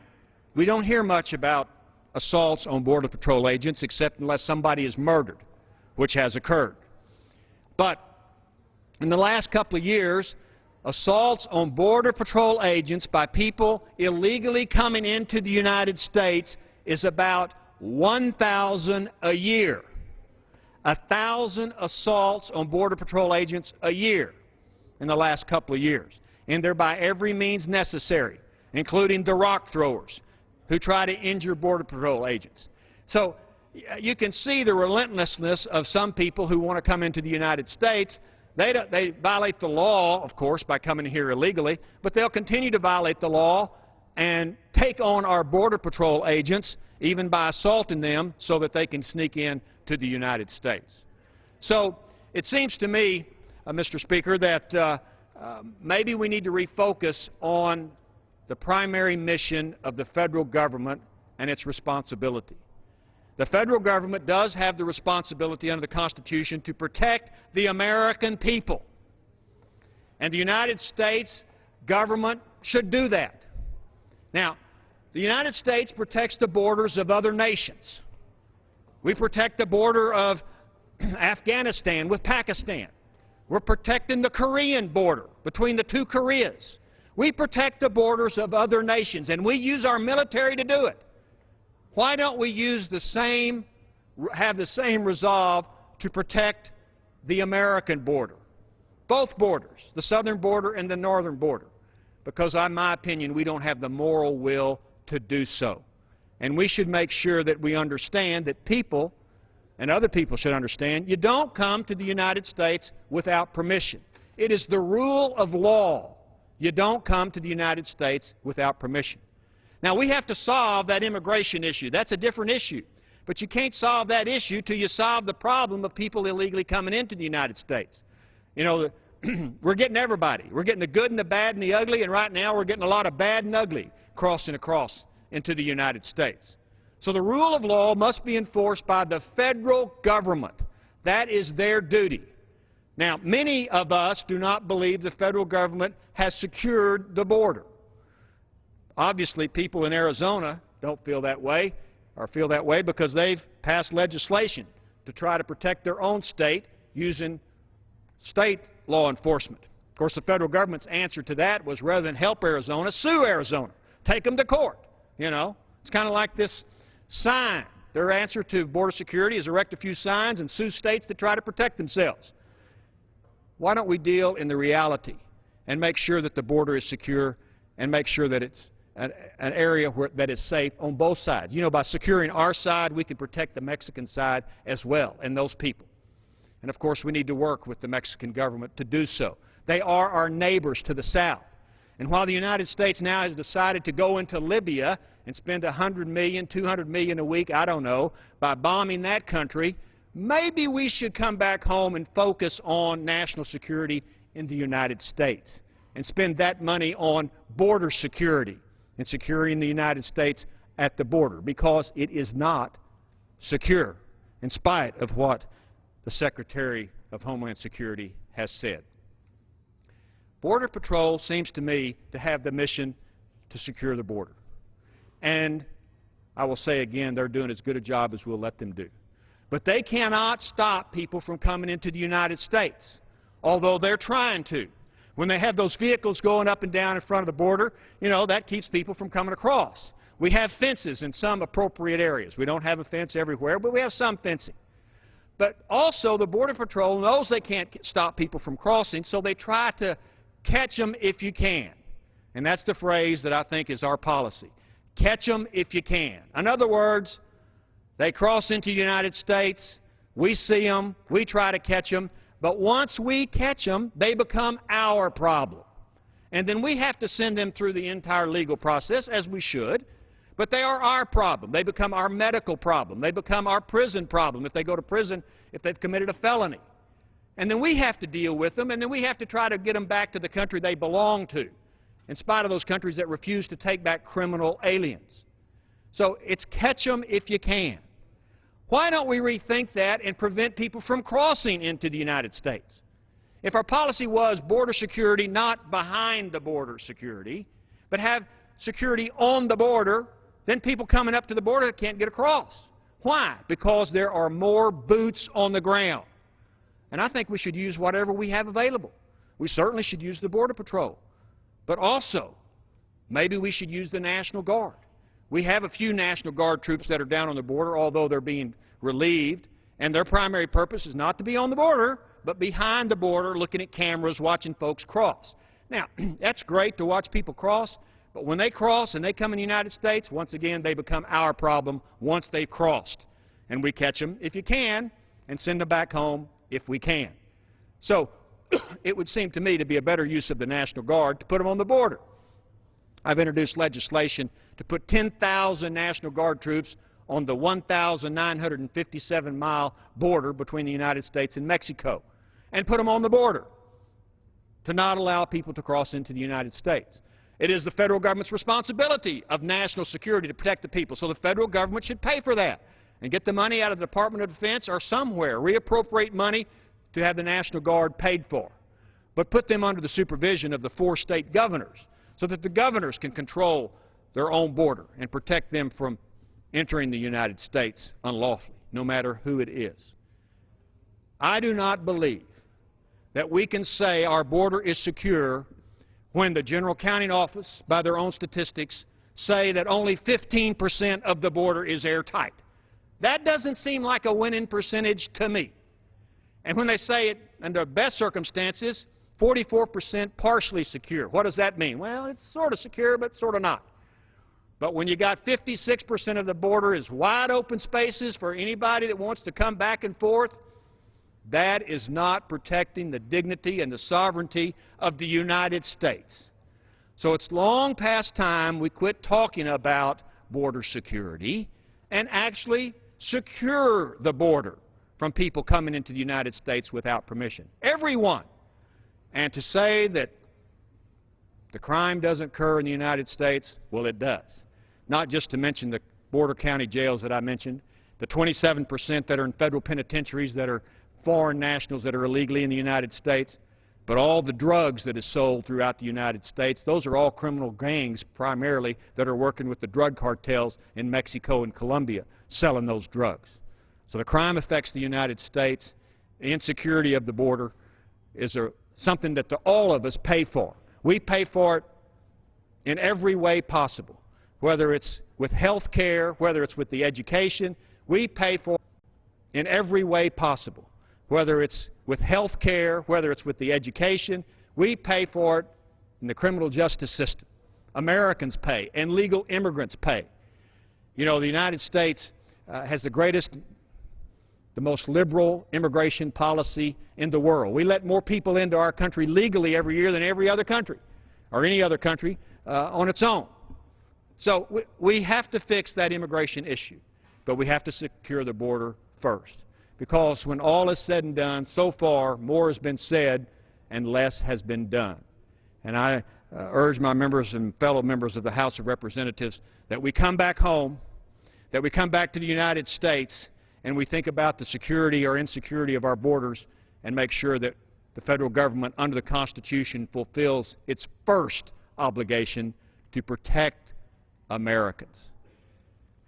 we don't hear much about assaults on Border Patrol agents except unless somebody is murdered, which has occurred. But in the last couple of years, assaults on Border Patrol agents by people illegally coming into the United States is about 1,000 a year. 1,000 assaults on Border Patrol agents a year in the last couple of years. And they're by every means necessary, including the rock throwers who try to injure Border Patrol agents. So you can see the relentlessness of some people who want to come into the United States. They violate the law, of course, by coming here illegally, but they'll continue to violate the law and take on our Border Patrol agents, even by assaulting them, so that they can sneak in to the United States. So it seems to me, Mr. Speaker, that maybe we need to refocus on the primary mission of the federal government and its responsibility. The federal government does have the responsibility under the Constitution to protect the American people. And the United States government should do that. Now, the United States protects the borders of other nations. We protect the border of Afghanistan with Pakistan. We're protecting the Korean border between the two Koreas. We protect the borders of other nations, and we use our military to do it. Why don't we have the same resolve to protect the American border? Both borders, the southern border and the northern border. Because, in my opinion, we don't have the moral will to do so. And we should make sure that we understand that people, and other people should understand, you don't come to the United States without permission. It is the rule of law. You don't come to the United States without permission. Now, we have to solve that immigration issue. That's a different issue. But you can't solve that issue till you solve the problem of people illegally coming into the United States. You know, we're getting everybody. We're getting the good and the bad and the ugly, and right now we're getting a lot of bad and ugly crossing across into the United States. So the rule of law must be enforced by the federal government. That is their duty. Now, many of us do not believe the federal government has secured the border. Obviously, people in Arizona don't feel that way, or feel that way because they've passed legislation to try to protect their own state using state law enforcement. Of course, the federal government's answer to that was, rather than help Arizona, sue Arizona. Take them to court, you know. It's kind of like this sign. Their answer to border security is erect a few signs and sue states that try to protect themselves. Why don't we deal in the reality and make sure that the border is secure and make sure that it's an area that is safe on both sides? You know, by securing our side, we can protect the Mexican side as well and those people. And, of course, we need to work with the Mexican government to do so. They are our neighbors to the south. And while the United States now has decided to go into Libya and spend $100 million, $200 million a week, I don't know, by bombing that country, maybe we should come back home and focus on national security in the United States and spend that money on border security and securing the United States at the border, because it is not secure, in spite of what the Secretary of Homeland Security has said. Border Patrol seems to me to have the mission to secure the border. And I will say again, they're doing as good a job as we'll let them do. But they cannot stop people from coming into the United States, although they're trying to. When they have those vehicles going up and down in front of the border, you know, that keeps people from coming across. We have fences in some appropriate areas. We don't have a fence everywhere, but we have some fencing. But also, the Border Patrol knows they can't stop people from crossing, so they try to catch them if you can. And that's the phrase that I think is our policy. Catch them if you can. In other words, they cross into the United States, we see them, we try to catch them, but once we catch them, they become our problem. And then we have to send them through the entire legal process, as we should, but they are our problem. They become our medical problem. They become our prison problem if they go to prison, if they've committed a felony. And then we have to deal with them, and then we have to try to get them back to the country they belong to, in spite of those countries that refuse to take back criminal aliens. So it's catch them if you can. Why don't we rethink that and prevent people from crossing into the United States? If our policy was border security, not behind the border security, but have security on the border, then people coming up to the border can't get across. Why? Because there are more boots on the ground. And I think we should use whatever we have available. We certainly should use the Border Patrol. But also, maybe we should use the National Guard. We have a few National Guard troops that are down on the border, although they're being relieved, and their primary purpose is not to be on the border, but behind the border, looking at cameras, watching folks cross. Now, that's great to watch people cross, but when they cross and they come in the United States, once again, they become our problem once they've crossed. And we catch them if you can and send them back home if we can. So it would seem to me to be a better use of the National Guard to put them on the border. I've introduced legislation to put 10,000 National Guard troops on the 1,957-mile border between the United States and Mexico, and put them on the border to not allow people to cross into the United States. It is the federal government's responsibility of national security to protect the people, so the federal government should pay for that and get the money out of the Department of Defense or somewhere, reappropriate money to have the National Guard paid for, but put them under the supervision of the 4 state governors so that the governors can control their own border and protect them from entering the United States unlawfully, no matter who it is. I do not believe that we can say our border is secure when the General Counting Office, by their own statistics, say that only 15% of the border is airtight. That doesn't seem like a winning percentage to me. And when they say it, under the best circumstances, 44% partially secure. What does that mean? Well, it's sort of secure, but sort of not. But when you got 56% of the border is wide open spaces for anybody that wants to come back and forth, that is not protecting the dignity and the sovereignty of the United States. So it's long past time we quit talking about border security and actually secure the border from people coming into the United States without permission. Everyone. And to say that the crime doesn't occur in the United States, well, it does. Not just to mention the border county jails that I mentioned, the 27% that are in federal penitentiaries that are foreign nationals that are illegally in the United States, but all the drugs that is sold throughout the United States, those are all criminal gangs primarily that are working with the drug cartels in Mexico and Colombia selling those drugs. So the crime affects the United States. The insecurity of the border is something that all of us pay for. We pay for it in every way possible. whether it's with health care, whether it's with the education. We pay for it in every way possible. Whether it's with health care, whether it's with the education, we pay for it in the criminal justice system. Americans pay, and legal immigrants pay. You know, the United States has the greatest, the most liberal immigration policy in the world. We let more people into our country legally every year than every other country, or any other country on its own. So we have to fix that immigration issue, but we have to secure the border first. Because when all is said and done, so far more has been said and less has been done. And I urge my members and fellow members of the House of Representatives that we come back home, that we come back to the United States, and we think about the security or insecurity of our borders and make sure that the federal government under the Constitution fulfills its first obligation to protect Americans.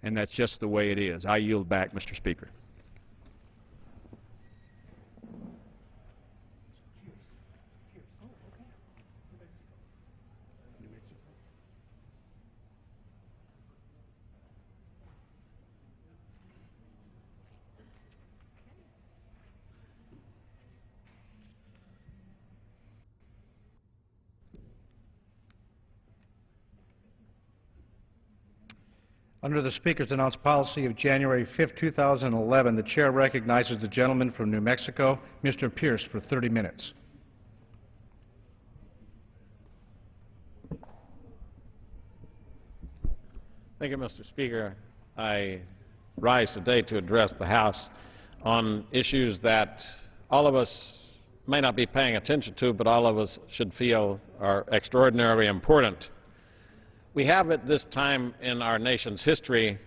And that's just the way it is. I yield back, Mr. Speaker. Under the Speaker's announced policy of January 5, 2011, the Chair recognizes the gentleman from New Mexico, Mr. Pierce, for 30 minutes. Thank you, Mr. Speaker. I rise today to address the House on issues that all of us may not be paying attention to, but all of us should feel are extraordinarily important. We have at this time in our nation's history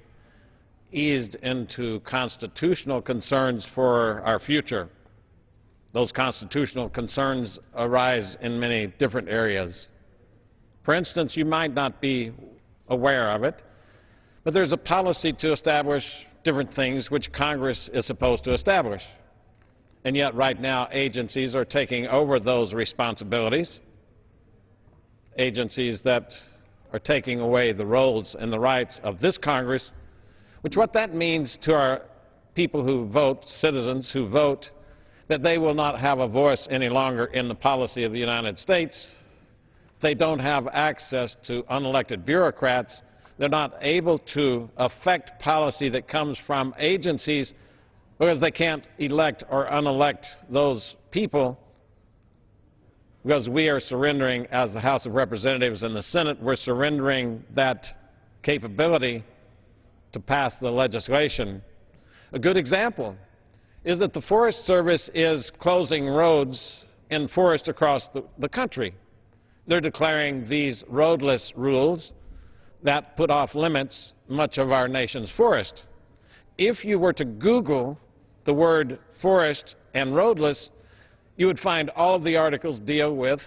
eased into constitutional concerns for our future. Those constitutional concerns arise in many different areas. For instance, you might not be aware of it, but there's a policy to establish different things which Congress is supposed to establish. And yet right now agencies are taking over those responsibilities, agencies that are taking away the roles and the rights of this Congress, which what that means to our people who vote, citizens who vote, that they will not have a voice any longer in the policy of the United States. They don't have access to unelected bureaucrats. They're not able to affect policy that comes from agencies because they can't elect or unelect those people, because we are surrendering, as the House of Representatives and the Senate, we're surrendering that capability to pass the legislation. A good example is that the Forest Service is closing roads in forests across the country. They're declaring these roadless rules that put off limits much of our nation's forest. If you were to Google the word forest and roadless, you would find all of the articles deal with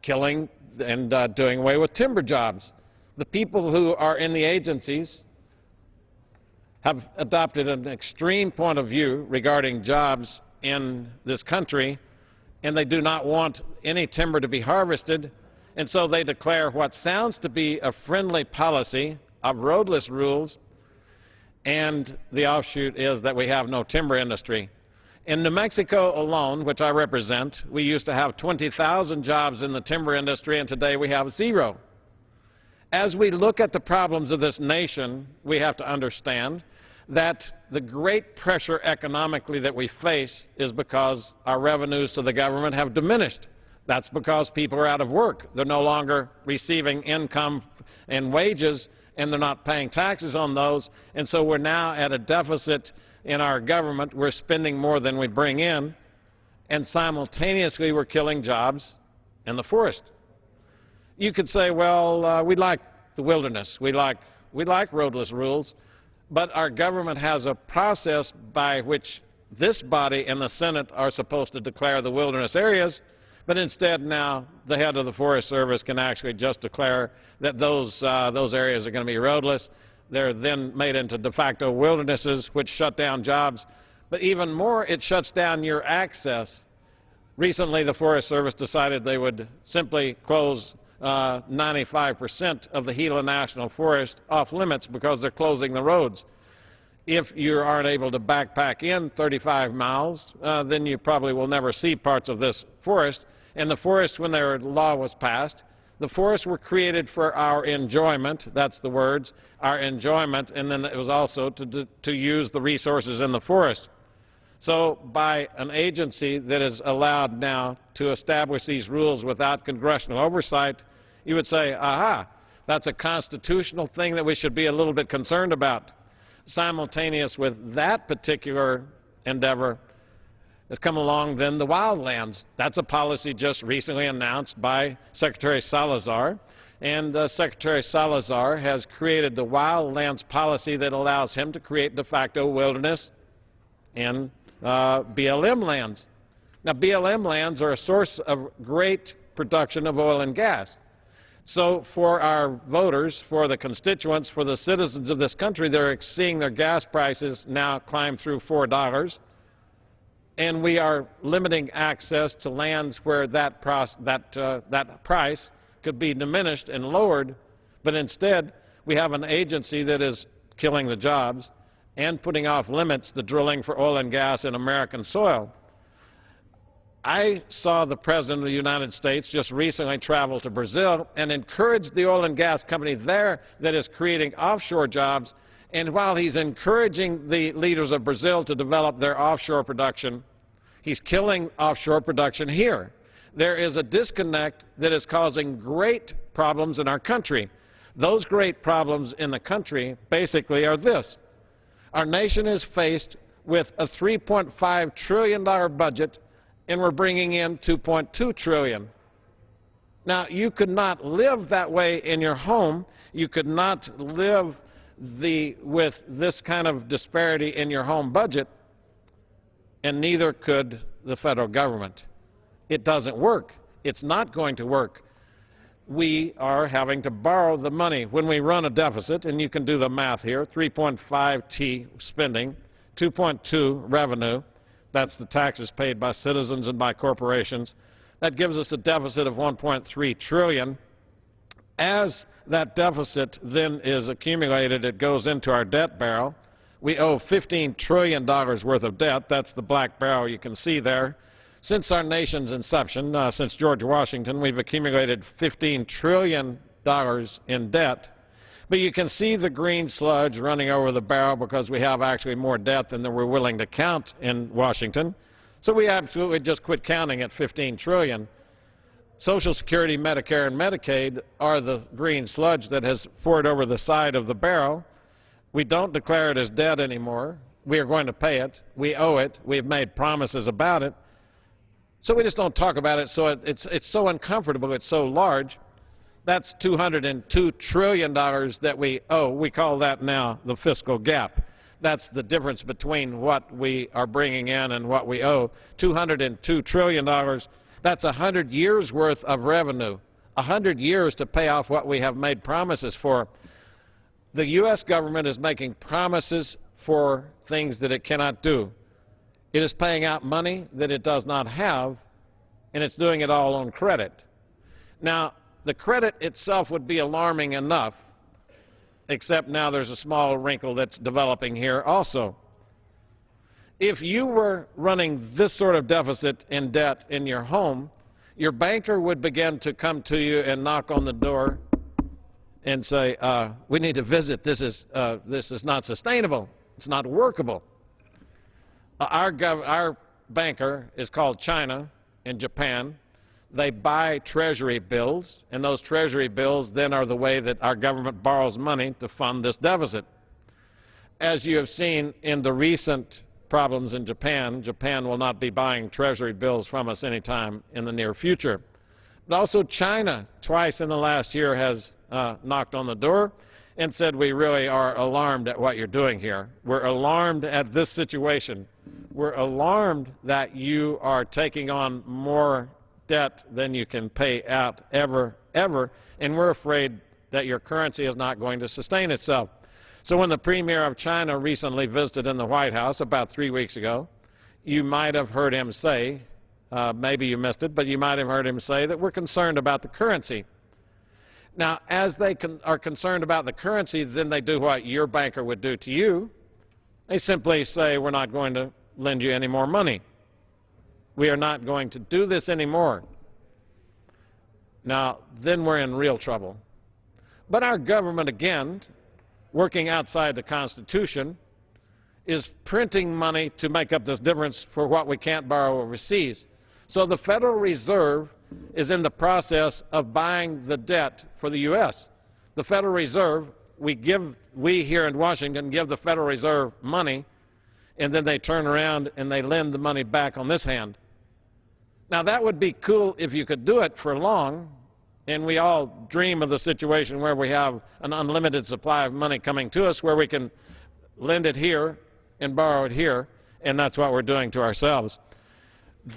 killing and doing away with timber jobs. The people who are in the agencies have adopted an extreme point of view regarding jobs in this country, and they do not want any timber to be harvested, and so they declare what sounds to be a friendly policy of roadless rules, and the offshoot is that we have no timber industry. In New Mexico alone, which I represent, we used to have 20,000 jobs in the timber industry, and today we have 0. As we look at the problems of this nation, we have to understand that the great pressure economically that we face is because our revenues to the government have diminished. That's because people are out of work. They're no longer receiving income and wages, and they're not paying taxes on those, and so we're now at a deficit in our government. We're spending more than we bring in, and simultaneously we're killing jobs in the forest. You could say, well, we like the wilderness, we like roadless rules, but our government has a process by which this body and the Senate are supposed to declare the wilderness areas, but instead now the head of the Forest Service can actually just declare that those areas are going to be roadless. They're then made into de facto wildernesses, which shut down jobs. But even more, it shuts down your access. Recently, the Forest Service decided they would simply close 95% of the Gila National Forest off limits because they're closing the roads. If you aren't able to backpack in 35 miles, then you probably will never see parts of this forest. And the forest, when their law was passed, the forests were created for our enjoyment, that's the words, our enjoyment, and then it was also to use the resources in the forest. So by an agency that is allowed now to establish these rules without congressional oversight, you would say, aha, that's a constitutional thing that we should be a little bit concerned about. Simultaneous with that particular endeavor has come along then the wildlands. That's a policy just recently announced by Secretary Salazar, and Secretary Salazar has created the wildlands policy that allows him to create de facto wilderness in BLM lands. Now, BLM lands are a source of great production of oil and gas. So for our voters, for the constituents, for the citizens of this country, they're seeing their gas prices now climb through $4. And we are limiting access to lands where that price could be diminished and lowered, but instead we have an agency that is killing the jobs and putting off limits the drilling for oil and gas in American soil. I saw the President of the United States just recently travel to Brazil and encourage the oil and gas company there that is creating offshore jobs. And while he's encouraging the leaders of Brazil to develop their offshore production, he's killing offshore production here. There is a disconnect that is causing great problems in our country. Those great problems in the country basically are this. Our nation is faced with a $3.5 trillion budget, and we're bringing in $2.2 trillion. Now, you could not live that way in your home. You could not live with this kind of disparity in your home budget, and neither could the federal government. It doesn't work. It's not going to work. We are having to borrow the money. When we run a deficit, and you can do the math here, 3.5 T spending, 2.2 revenue, that's the taxes paid by citizens and by corporations, that gives us a deficit of 1.3 trillion. As that deficit then is accumulated, it goes into our debt barrel. We owe $15 trillion worth of debt. That's the black barrel you can see there. Since our nation's inception, since George Washington, we've accumulated $15 trillion in debt. But you can see the green sludge running over the barrel because we have actually more debt than we're willing to count in Washington. So we absolutely just quit counting at $15 trillion. Social Security, Medicare, and Medicaid are the green sludge that has poured over the side of the barrel. We don't declare it as debt anymore. We are going to pay it. We owe it. We've made promises about it. So we just don't talk about it. So it's so uncomfortable. It's so large. That's $202 trillion that we owe. We call that now the fiscal gap. That's the difference between what we are bringing in and what we owe. $202 trillion. That's 100 years' worth of revenue. 100 years to pay off what we have made promises for. The U.S. government is making promises for things that it cannot do. It is paying out money that it does not have, and it's doing it all on credit. Now, the credit itself would be alarming enough, except now there's a small wrinkle that's developing here also. If you were running this sort of deficit in debt in your home, your banker would begin to come to you and knock on the door and say, we need to visit. This is not sustainable. It's not workable. Our banker is called China and Japan. They buy treasury bills, and those treasury bills then are the way that our government borrows money to fund this deficit. As you have seen in the recent problems in Japan, Japan will not be buying treasury bills from us anytime in the near future. But also China, twice in the last year, has knocked on the door and said, we really are alarmed at what you're doing here. We're alarmed at this situation. We're alarmed that you are taking on more debt than you can pay out ever, and we're afraid that your currency is not going to sustain itself. So when the Premier of China recently visited in the White House about 3 weeks ago, you might have heard him say, maybe you missed it, but you might have heard him say that we're concerned about the currency. Now, as they are concerned about the currency, then they do what your banker would do to you. They simply say, we're not going to lend you any more money. We are not going to do this anymore. Now, then we're in real trouble. But our government, again, working outside the Constitution, is printing money to make up this difference for what we can't borrow overseas. So the Federal Reserve is in the process of buying the debt for the U.S. The Federal Reserve, we here in Washington give the Federal Reserve money, and then they turn around and they lend the money back on this hand. Now, that would be cool if you could do it for long, and we all dream of the situation where we have an unlimited supply of money coming to us, where we can lend it here and borrow it here, and that's what we're doing to ourselves.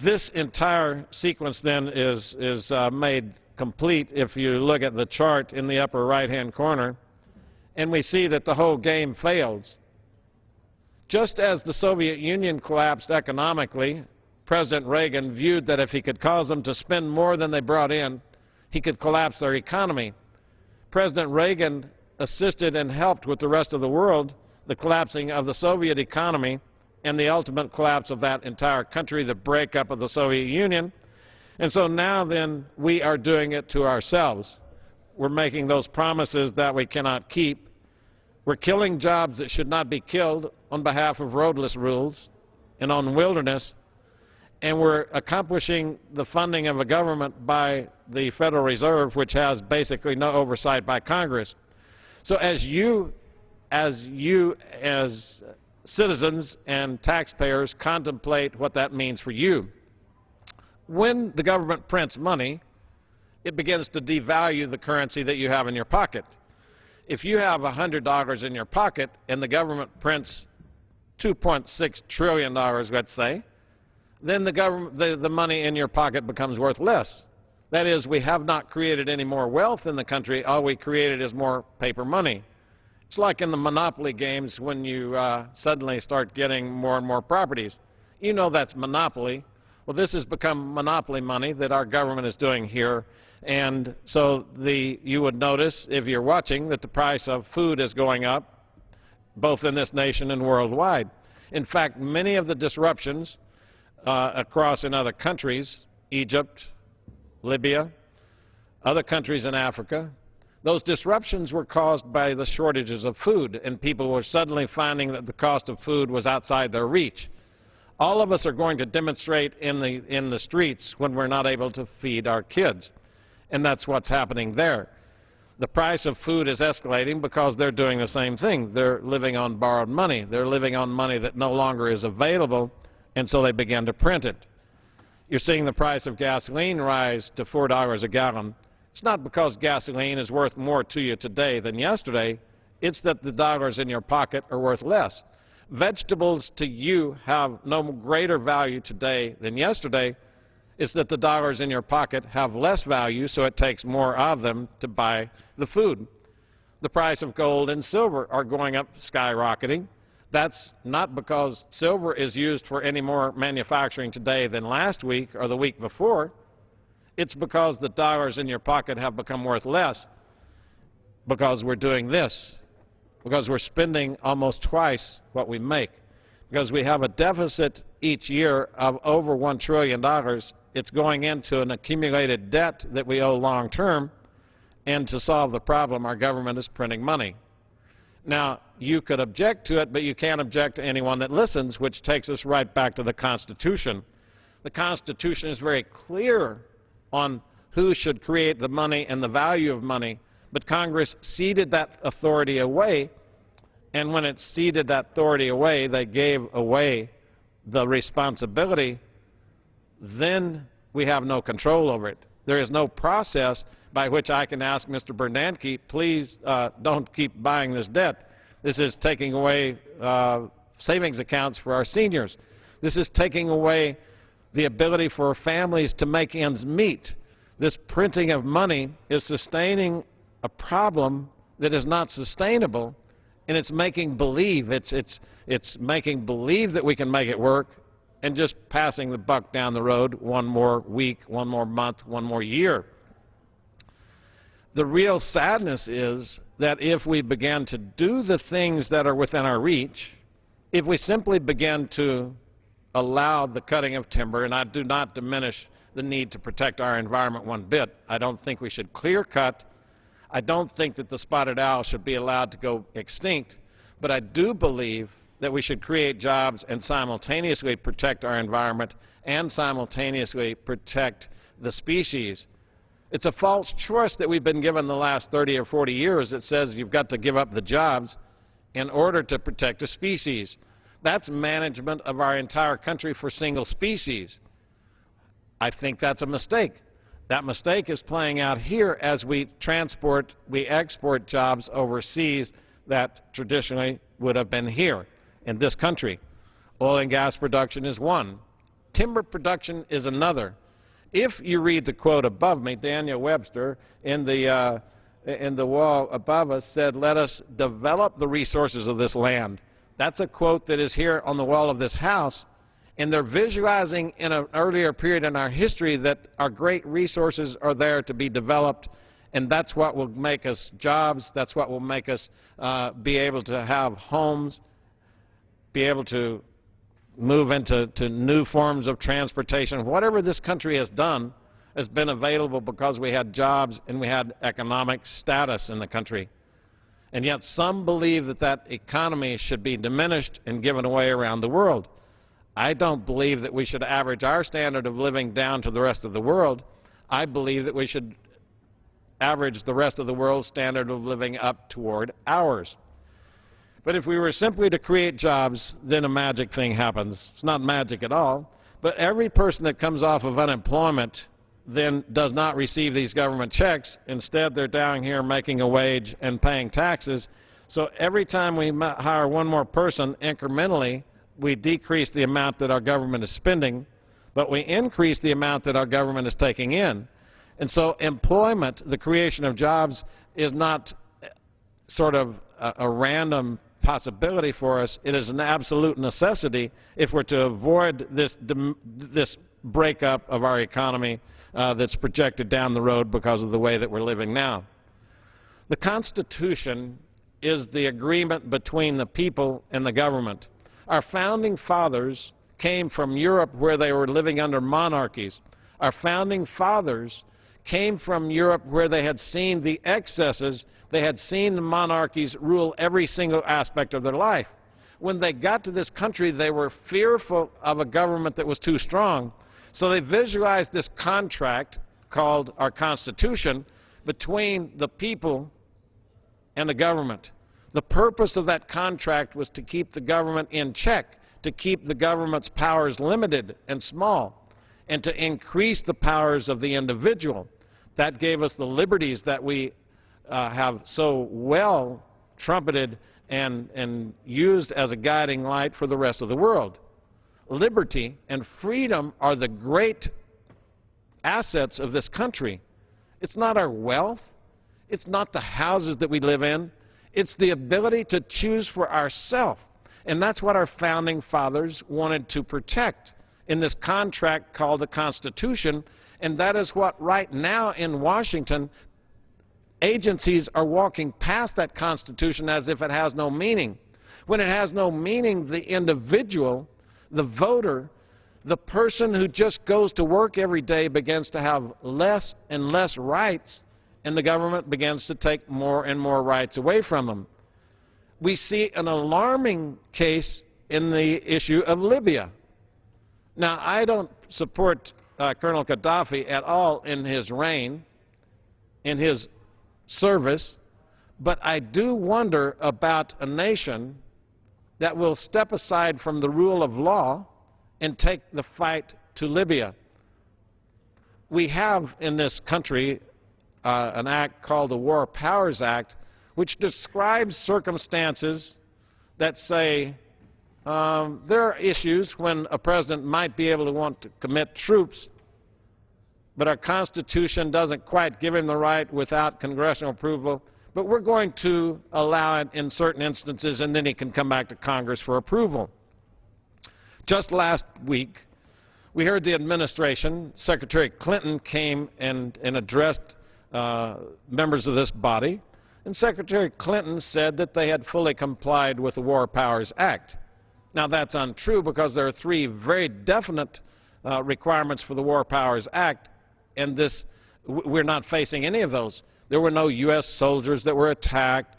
This entire sequence then is made complete if you look at the chart in the upper right-hand corner, and we see that the whole game fails. Just as the Soviet Union collapsed economically, President Reagan viewed that if he could cause them to spend more than they brought in, he could collapse their economy. President Reagan assisted and helped with the rest of the world the collapsing of the Soviet economy and the ultimate collapse of that entire country, the breakup of the Soviet Union. And so now then we are doing it to ourselves. We're making those promises that we cannot keep. We're killing jobs that should not be killed on behalf of roadless rules and on wilderness. And we're accomplishing the funding of a government by the Federal Reserve, which has basically no oversight by Congress. So as citizens and taxpayers contemplate what that means for you, when the government prints money, it begins to devalue the currency that you have in your pocket. If you have $100 in your pocket and the government prints $2.6 trillion, let's say, then the money in your pocket becomes worth less. That is, we have not created any more wealth in the country. All we created is more paper money. It's like in the monopoly games when you suddenly start getting more and more properties. You know that's monopoly. Well, this has become monopoly money that our government is doing here. And so you would notice, if you're watching, that the price of food is going up, both in this nation and worldwide. In fact, many of the disruptions across in other countries, Egypt, Libya, other countries in Africa, those disruptions were caused by the shortages of food, and people were suddenly finding that the cost of food was outside their reach. All of us are going to demonstrate in the streets when we're not able to feed our kids, and that's what's happening there. The price of food is escalating because they're doing the same thing. They're living on borrowed money. They're living on money that no longer is available, and so they begin to print it. You're seeing the price of gasoline rise to $4 a gallon. It's not because gasoline is worth more to you today than yesterday. It's that the dollars in your pocket are worth less. Vegetables to you have no greater value today than yesterday. It's that the dollars in your pocket have less value, so it takes more of them to buy the food. The price of gold and silver are going up, skyrocketing. That's not because silver is used for any more manufacturing today than last week or the week before. It's because the dollars in your pocket have become worth less because we're doing this, because we're spending almost twice what we make, because we have a deficit each year of over $1 trillion. It's going into an accumulated debt that we owe long term, and to solve the problem, our government is printing money. Now, you could object to it, but you can't object to anyone that listens, which takes us right back to the Constitution. The Constitution is very clear on who should create the money and the value of money, but Congress ceded that authority away, and when it ceded that authority away, they gave away the responsibility. Then we have no control over it. There is no process by which I can ask Mr. Bernanke, please don't keep buying this debt. This is taking away savings accounts for our seniors. This is taking away the ability for families to make ends meet. This printing of money is sustaining a problem that is not sustainable, and it's making believe. It's making believe that we can make it work and just passing the buck down the road one more week, one more month, one more year. The real sadness is that if we begin to do the things that are within our reach, if we simply begin to allow the cutting of timber, and I do not diminish the need to protect our environment one bit. I don't think we should clear cut. I don't think that the spotted owl should be allowed to go extinct, but I do believe that we should create jobs and simultaneously protect our environment and simultaneously protect the species. It's a false choice that we've been given the last 30 or 40 years that says you've got to give up the jobs in order to protect a species. That's management of our entire country for single species. I think that's a mistake. That mistake is playing out here as we export jobs overseas that traditionally would have been here in this country. Oil and gas production is one. Timber production is another. If you read the quote above me, Daniel Webster in the wall above us said, "Let us develop the resources of this land." That's a quote that is here on the wall of this House, and they're visualizing in an earlier period in our history that our great resources are there to be developed, and that's what will make us jobs, that's what will make us be able to have homes, be able to move into new forms of transportation. Whatever this country has done has been available because we had jobs and we had economic status in the country. And yet some believe that that economy should be diminished and given away around the world. I don't believe that we should average our standard of living down to the rest of the world. I believe that we should average the rest of the world's standard of living up toward ours. But if we were simply to create jobs, then a magic thing happens. It's not magic at all, but every person that comes off of unemployment then does not receive these government checks. Instead, they're down here making a wage and paying taxes. So every time we hire one more person incrementally, we decrease the amount that our government is spending, but we increase the amount that our government is taking in. And so employment, the creation of jobs, is not sort of a random possibility for us. It is an absolute necessity if we're to avoid this breakup of our economy that's projected down the road because of the way that we're living now. The Constitution is the agreement between the people and the government. Our founding fathers came from Europe where they were living under monarchies. Our founding fathers came from Europe where they had seen the excesses, they had seen the monarchies rule every single aspect of their life. When they got to this country, they were fearful of a government that was too strong, so they visualized this contract called our Constitution between the people and the government. The purpose of that contract was to keep the government in check, to keep the government's powers limited and small, and to increase the powers of the individual. That gave us the liberties that we have so well trumpeted and used as a guiding light for the rest of the world. Liberty and freedom are the great assets of this country. It's not our wealth. It's not the houses that we live in. It's the ability to choose for ourselves. And that's what our founding fathers wanted to protect in this contract called the Constitution. And that is what right now in Washington, agencies are walking past that Constitution as if it has no meaning. When it has no meaning, the individual, the voter, the person who just goes to work every day begins to have less and less rights, and the government begins to take more and more rights away from them. We see an alarming case in the issue of Libya. Now, I don't support Colonel Gaddafi at all in his reign, in his service, but I do wonder about a nation that will step aside from the rule of law and take the fight to Libya. We have in this country an act called the War Powers Act, which describes circumstances that say there are issues when a president might be able to want to commit troops, but our Constitution doesn't quite give him the right without congressional approval, but we're going to allow it in certain instances, and then he can come back to Congress for approval. Just last week, we heard the administration, Secretary Clinton came and addressed members of this body, and Secretary Clinton said that they had fully complied with the War Powers Act. Now, that's untrue because there are three very definite requirements for the War Powers Act, and we're not facing any of those. There were no U.S. soldiers that were attacked.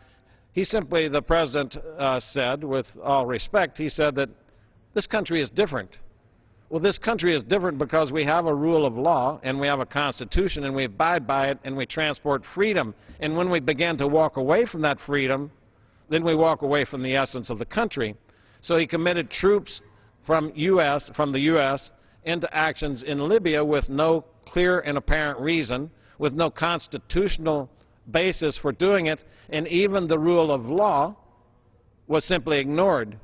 The President said, with all respect, he said that this country is different. Well, this country is different because we have a rule of law, and we have a Constitution, and we abide by it, and we transport freedom. And when we begin to walk away from that freedom, then we walk away from the essence of the country. So he committed troops from the U.S. into actions in Libya with no clear and apparent reason, with no constitutional basis for doing it, and even the rule of law was simply ignored.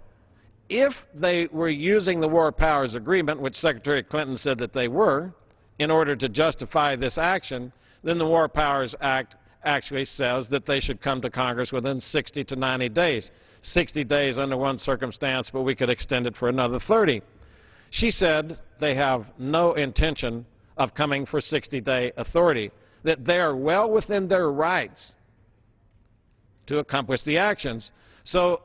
If they were using the War Powers Agreement, which Secretary Clinton said that they were, in order to justify this action, then the War Powers Act actually says that they should come to Congress within 60 to 90 days. 60 days under one circumstance, but we could extend it for another 30. She said they have no intention of coming for 60-day authority, that they are well within their rights to accomplish the actions. So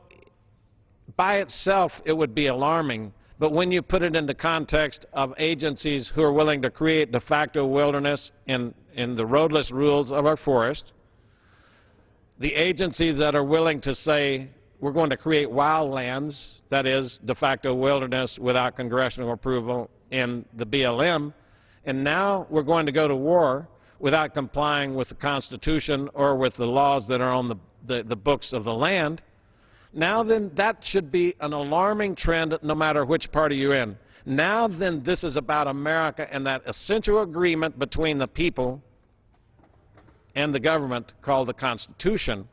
by itself, it would be alarming, but when you put it in the context of agencies who are willing to create de facto wilderness in the roadless rules of our forest, the agencies that are willing to say we're going to create wild lands, that is, de facto wilderness without congressional approval in the BLM, and now we're going to go to war without complying with the Constitution or with the laws that are on the books of the land. Now then, that should be an alarming trend no matter which party you're in. Now then, this is about America and that essential agreement between the people and the government called the Constitution.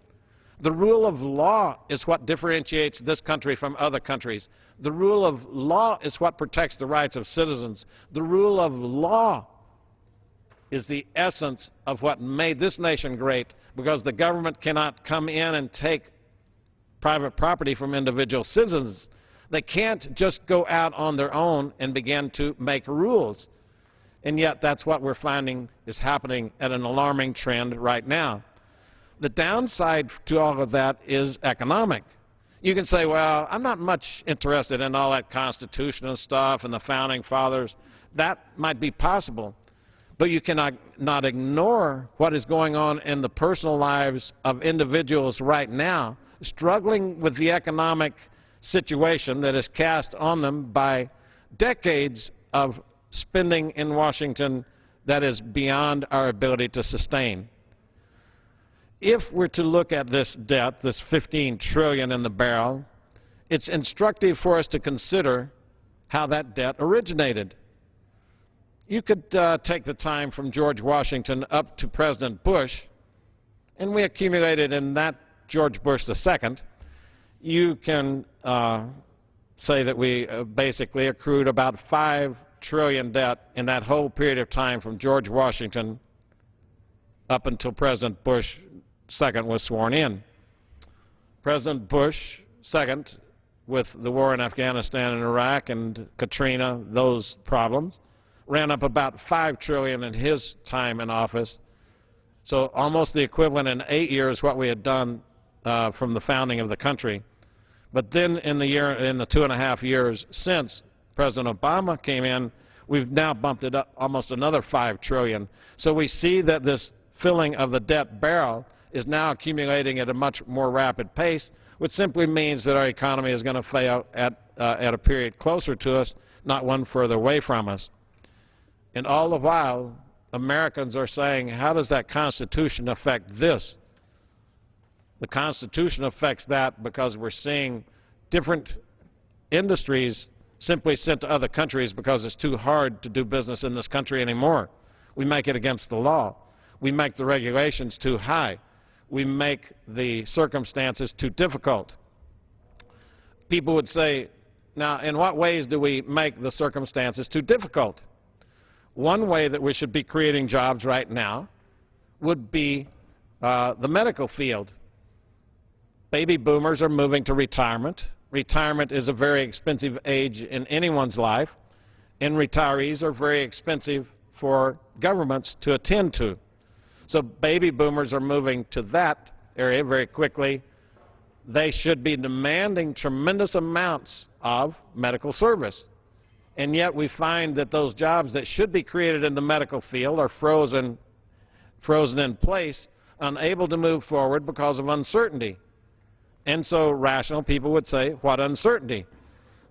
The rule of law is what differentiates this country from other countries. The rule of law is what protects the rights of citizens. The rule of law is the essence of what made this nation great, because the government cannot come in and take private property from individual citizens. They can't just go out on their own and begin to make rules. And yet that's what we're finding is happening at an alarming trend right now. The downside to all of that is economic. You can say, well, I'm not much interested in all that constitutional stuff and the Founding Fathers. That might be possible. But you cannot not ignore what is going on in the personal lives of individuals right now, struggling with the economic situation that is cast on them by decades of spending in Washington that is beyond our ability to sustain. If we're to look at this debt, this $15 trillion in the barrel, it's instructive for us to consider how that debt originated. You could take the time from George Washington up to President Bush, and we accumulated in that George Bush II. You can say that we basically accrued about $5 trillion debt in that whole period of time from George Washington up until President Bush II was sworn in. President Bush II, with the war in Afghanistan and Iraq and Katrina, those problems, ran up about $5 trillion in his time in office. So almost the equivalent in 8 years what we had done from the founding of the country. But then in the 2.5 years since President Obama came in, we've now bumped it up almost another $5 trillion. So we see that this filling of the debt barrel is now accumulating at a much more rapid pace, which simply means that our economy is going to fail at a period closer to us, not one further away from us. And all the while, Americans are saying, how does that Constitution affect this? The Constitution affects that because we're seeing different industries simply sent to other countries because it's too hard to do business in this country anymore. We make it against the law. We make the regulations too high. We make the circumstances too difficult. People would say, now, in what ways do we make the circumstances too difficult? One way that we should be creating jobs right now would be the medical field. Baby boomers are moving to retirement. Retirement is a very expensive age in anyone's life, and retirees are very expensive for governments to attend to. So baby boomers are moving to that area very quickly. They should be demanding tremendous amounts of medical service. And yet we find that those jobs that should be created in the medical field are frozen in place, unable to move forward because of uncertainty. And so rational people would say, what uncertainty?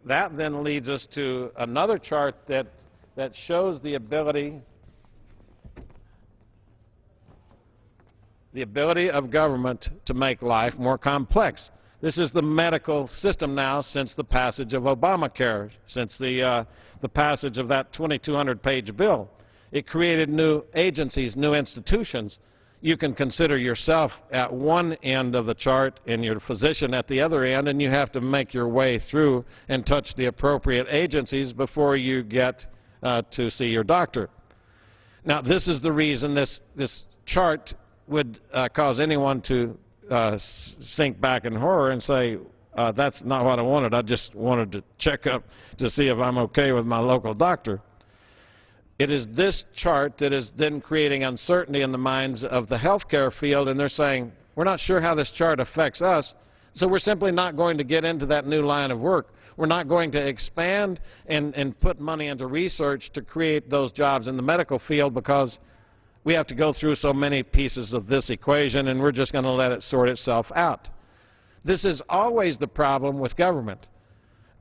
That then leads us to another chart that shows the ability of government to make life more complex. This is the medical system now since the passage of Obamacare, since the passage of that 2,200-page bill. It created new agencies, new institutions. You can consider yourself at one end of the chart and your physician at the other end, and you have to make your way through and touch the appropriate agencies before you get to see your doctor. Now, this is the reason this chart would cause anyone to sink back in horror and say, that's not what I wanted. I just wanted to check up to see if I'm okay with my local doctor. It is this chart that is then creating uncertainty in the minds of the healthcare field, and they're saying, we're not sure how this chart affects us, so we're simply not going to get into that new line of work. We're not going to expand and put money into research to create those jobs in the medical field because we have to go through so many pieces of this equation, and we're just going to let it sort itself out. This is always the problem with government.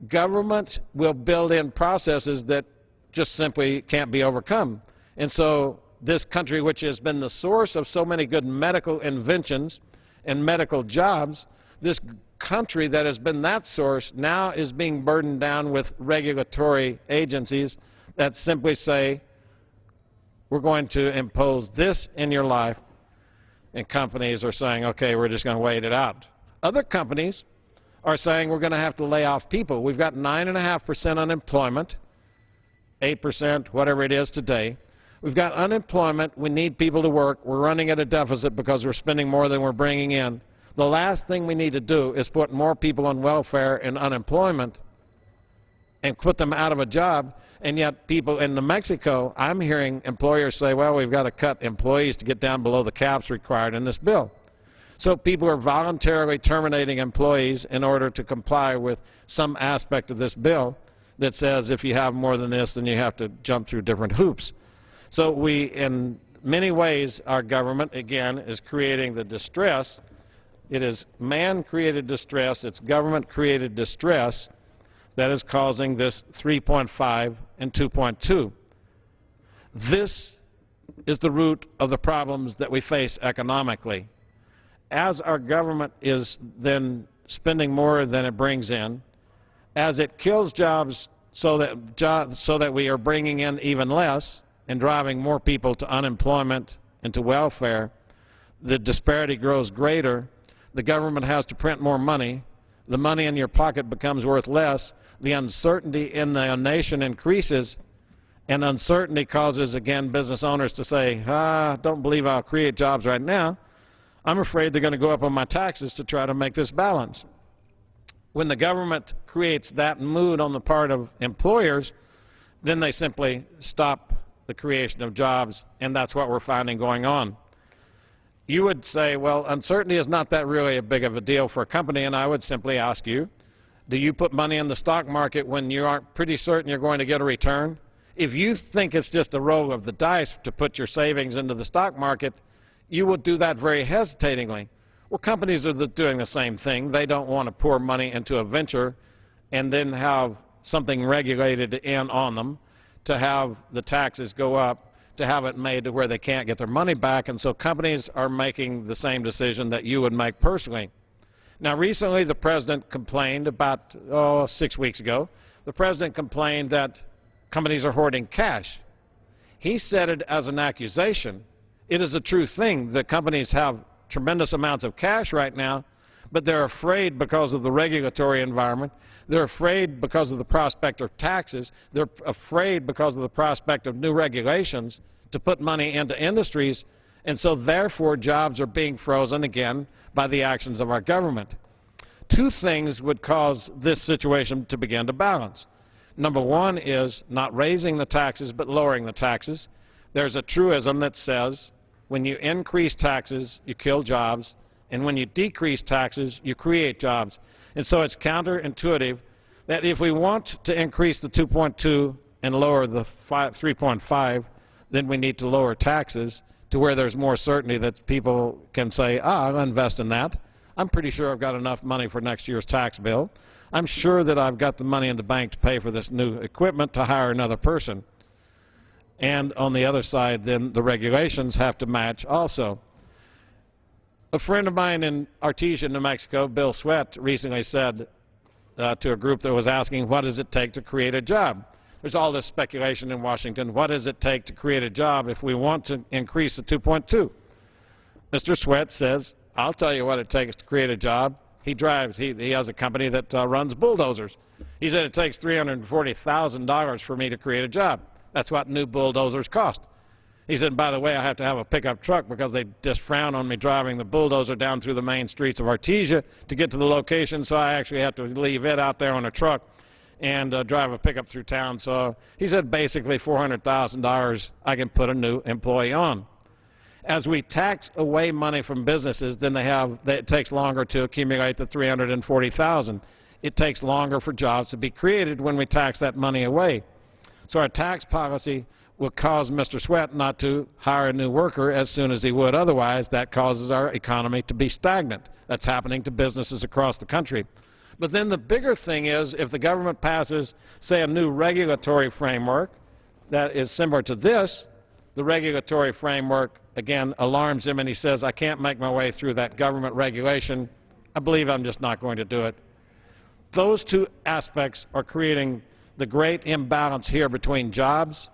Government will build in processes that just simply can't be overcome. And so this country, which has been the source of so many good medical inventions and medical jobs, this country that has been that source now is being burdened down with regulatory agencies that simply say, we're going to impose this in your life, and companies are saying, okay, we're just going to wait it out. Other companies are saying we're going to have to lay off people. We've got 9.5% unemployment, 8%, whatever it is today. We've got unemployment. We need people to work. We're running at a deficit because we're spending more than we're bringing in. The last thing we need to do is put more people on welfare and unemployment and put them out of a job. And yet people in New Mexico, I'm hearing employers say, well, we've got to cut employees to get down below the caps required in this bill. So people are voluntarily terminating employees in order to comply with some aspect of this bill that says if you have more than this, then you have to jump through different hoops. So we, in many ways, our government, again, is creating the distress. It is man-created distress. It's government-created distress that is causing this 3.5 and 2.2. This is the root of the problems that we face economically. As our government is then spending more than it brings in, as it kills jobs so that we are bringing in even less and driving more people to unemployment and to welfare, the disparity grows greater. The government has to print more money. The money in your pocket becomes worth less. The uncertainty in the nation increases, and uncertainty causes, again, business owners to say, don't believe I'll create jobs right now. I'm afraid they're going to go up on my taxes to try to make this balance. When the government creates that mood on the part of employers, then they simply stop the creation of jobs, and that's what we're finding going on. You would say, well, uncertainty is not that really a big of a deal for a company, and I would simply ask you, do you put money in the stock market when you aren't pretty certain you're going to get a return? If you think it's just a roll of the dice to put your savings into the stock market, you would do that very hesitatingly. Well, companies are doing the same thing. They don't want to pour money into a venture and then have something regulated in on them, to have the taxes go up, to have it made to where they can't get their money back. And so companies are making the same decision that you would make personally. Now, recently the President complained about, 6 weeks ago, the President complained that companies are hoarding cash. He said it as an accusation. It is a true thing that companies have tremendous amounts of cash right now, but they're afraid because of the regulatory environment. They're afraid because of the prospect of taxes. They're afraid because of the prospect of new regulations to put money into industries, and so therefore jobs are being frozen again by the actions of our government. Two things would cause this situation to begin to balance. Number one is not raising the taxes but lowering the taxes. There's a truism that says When you increase taxes, you kill jobs, and when you decrease taxes, you create jobs. And so it's counterintuitive that if we want to increase the 2.2 and lower the 3.5, then we need to lower taxes to where there's more certainty that people can say, I'll invest in that. I'm pretty sure I've got enough money for next year's tax bill. I'm sure that I've got the money in the bank to pay for this new equipment to hire another person. And on the other side, then the regulations have to match also. A friend of mine in Artesia, New Mexico, Bill Sweat, recently said to a group that was asking, what does it take to create a job? There's all this speculation in Washington. What does it take to create a job if we want to increase the 2.2? Mr. Sweat says, I'll tell you what it takes to create a job. He has a company that runs bulldozers. He said it takes $340,000 for me to create a job. That's what new bulldozers cost. He said, by the way, I have to have a pickup truck because they just frown on me driving the bulldozer down through the main streets of Artesia to get to the location, so I actually have to leave it out there on a truck and drive a pickup through town. So he said basically $400,000 I can put a new employee on. As we tax away money from businesses, then it takes longer to accumulate the $340,000. It takes longer for jobs to be created when we tax that money away. So our tax policy will cause Mr. Sweat not to hire a new worker as soon as he would otherwise. That causes our economy to be stagnant. That's happening to businesses across the country. But then the bigger thing is if the government passes, say, a new regulatory framework that is similar to this, the regulatory framework, again, alarms him and he says, I can't make my way through that government regulation. I believe I'm just not going to do it. Those two aspects are creating the great imbalance here between jobs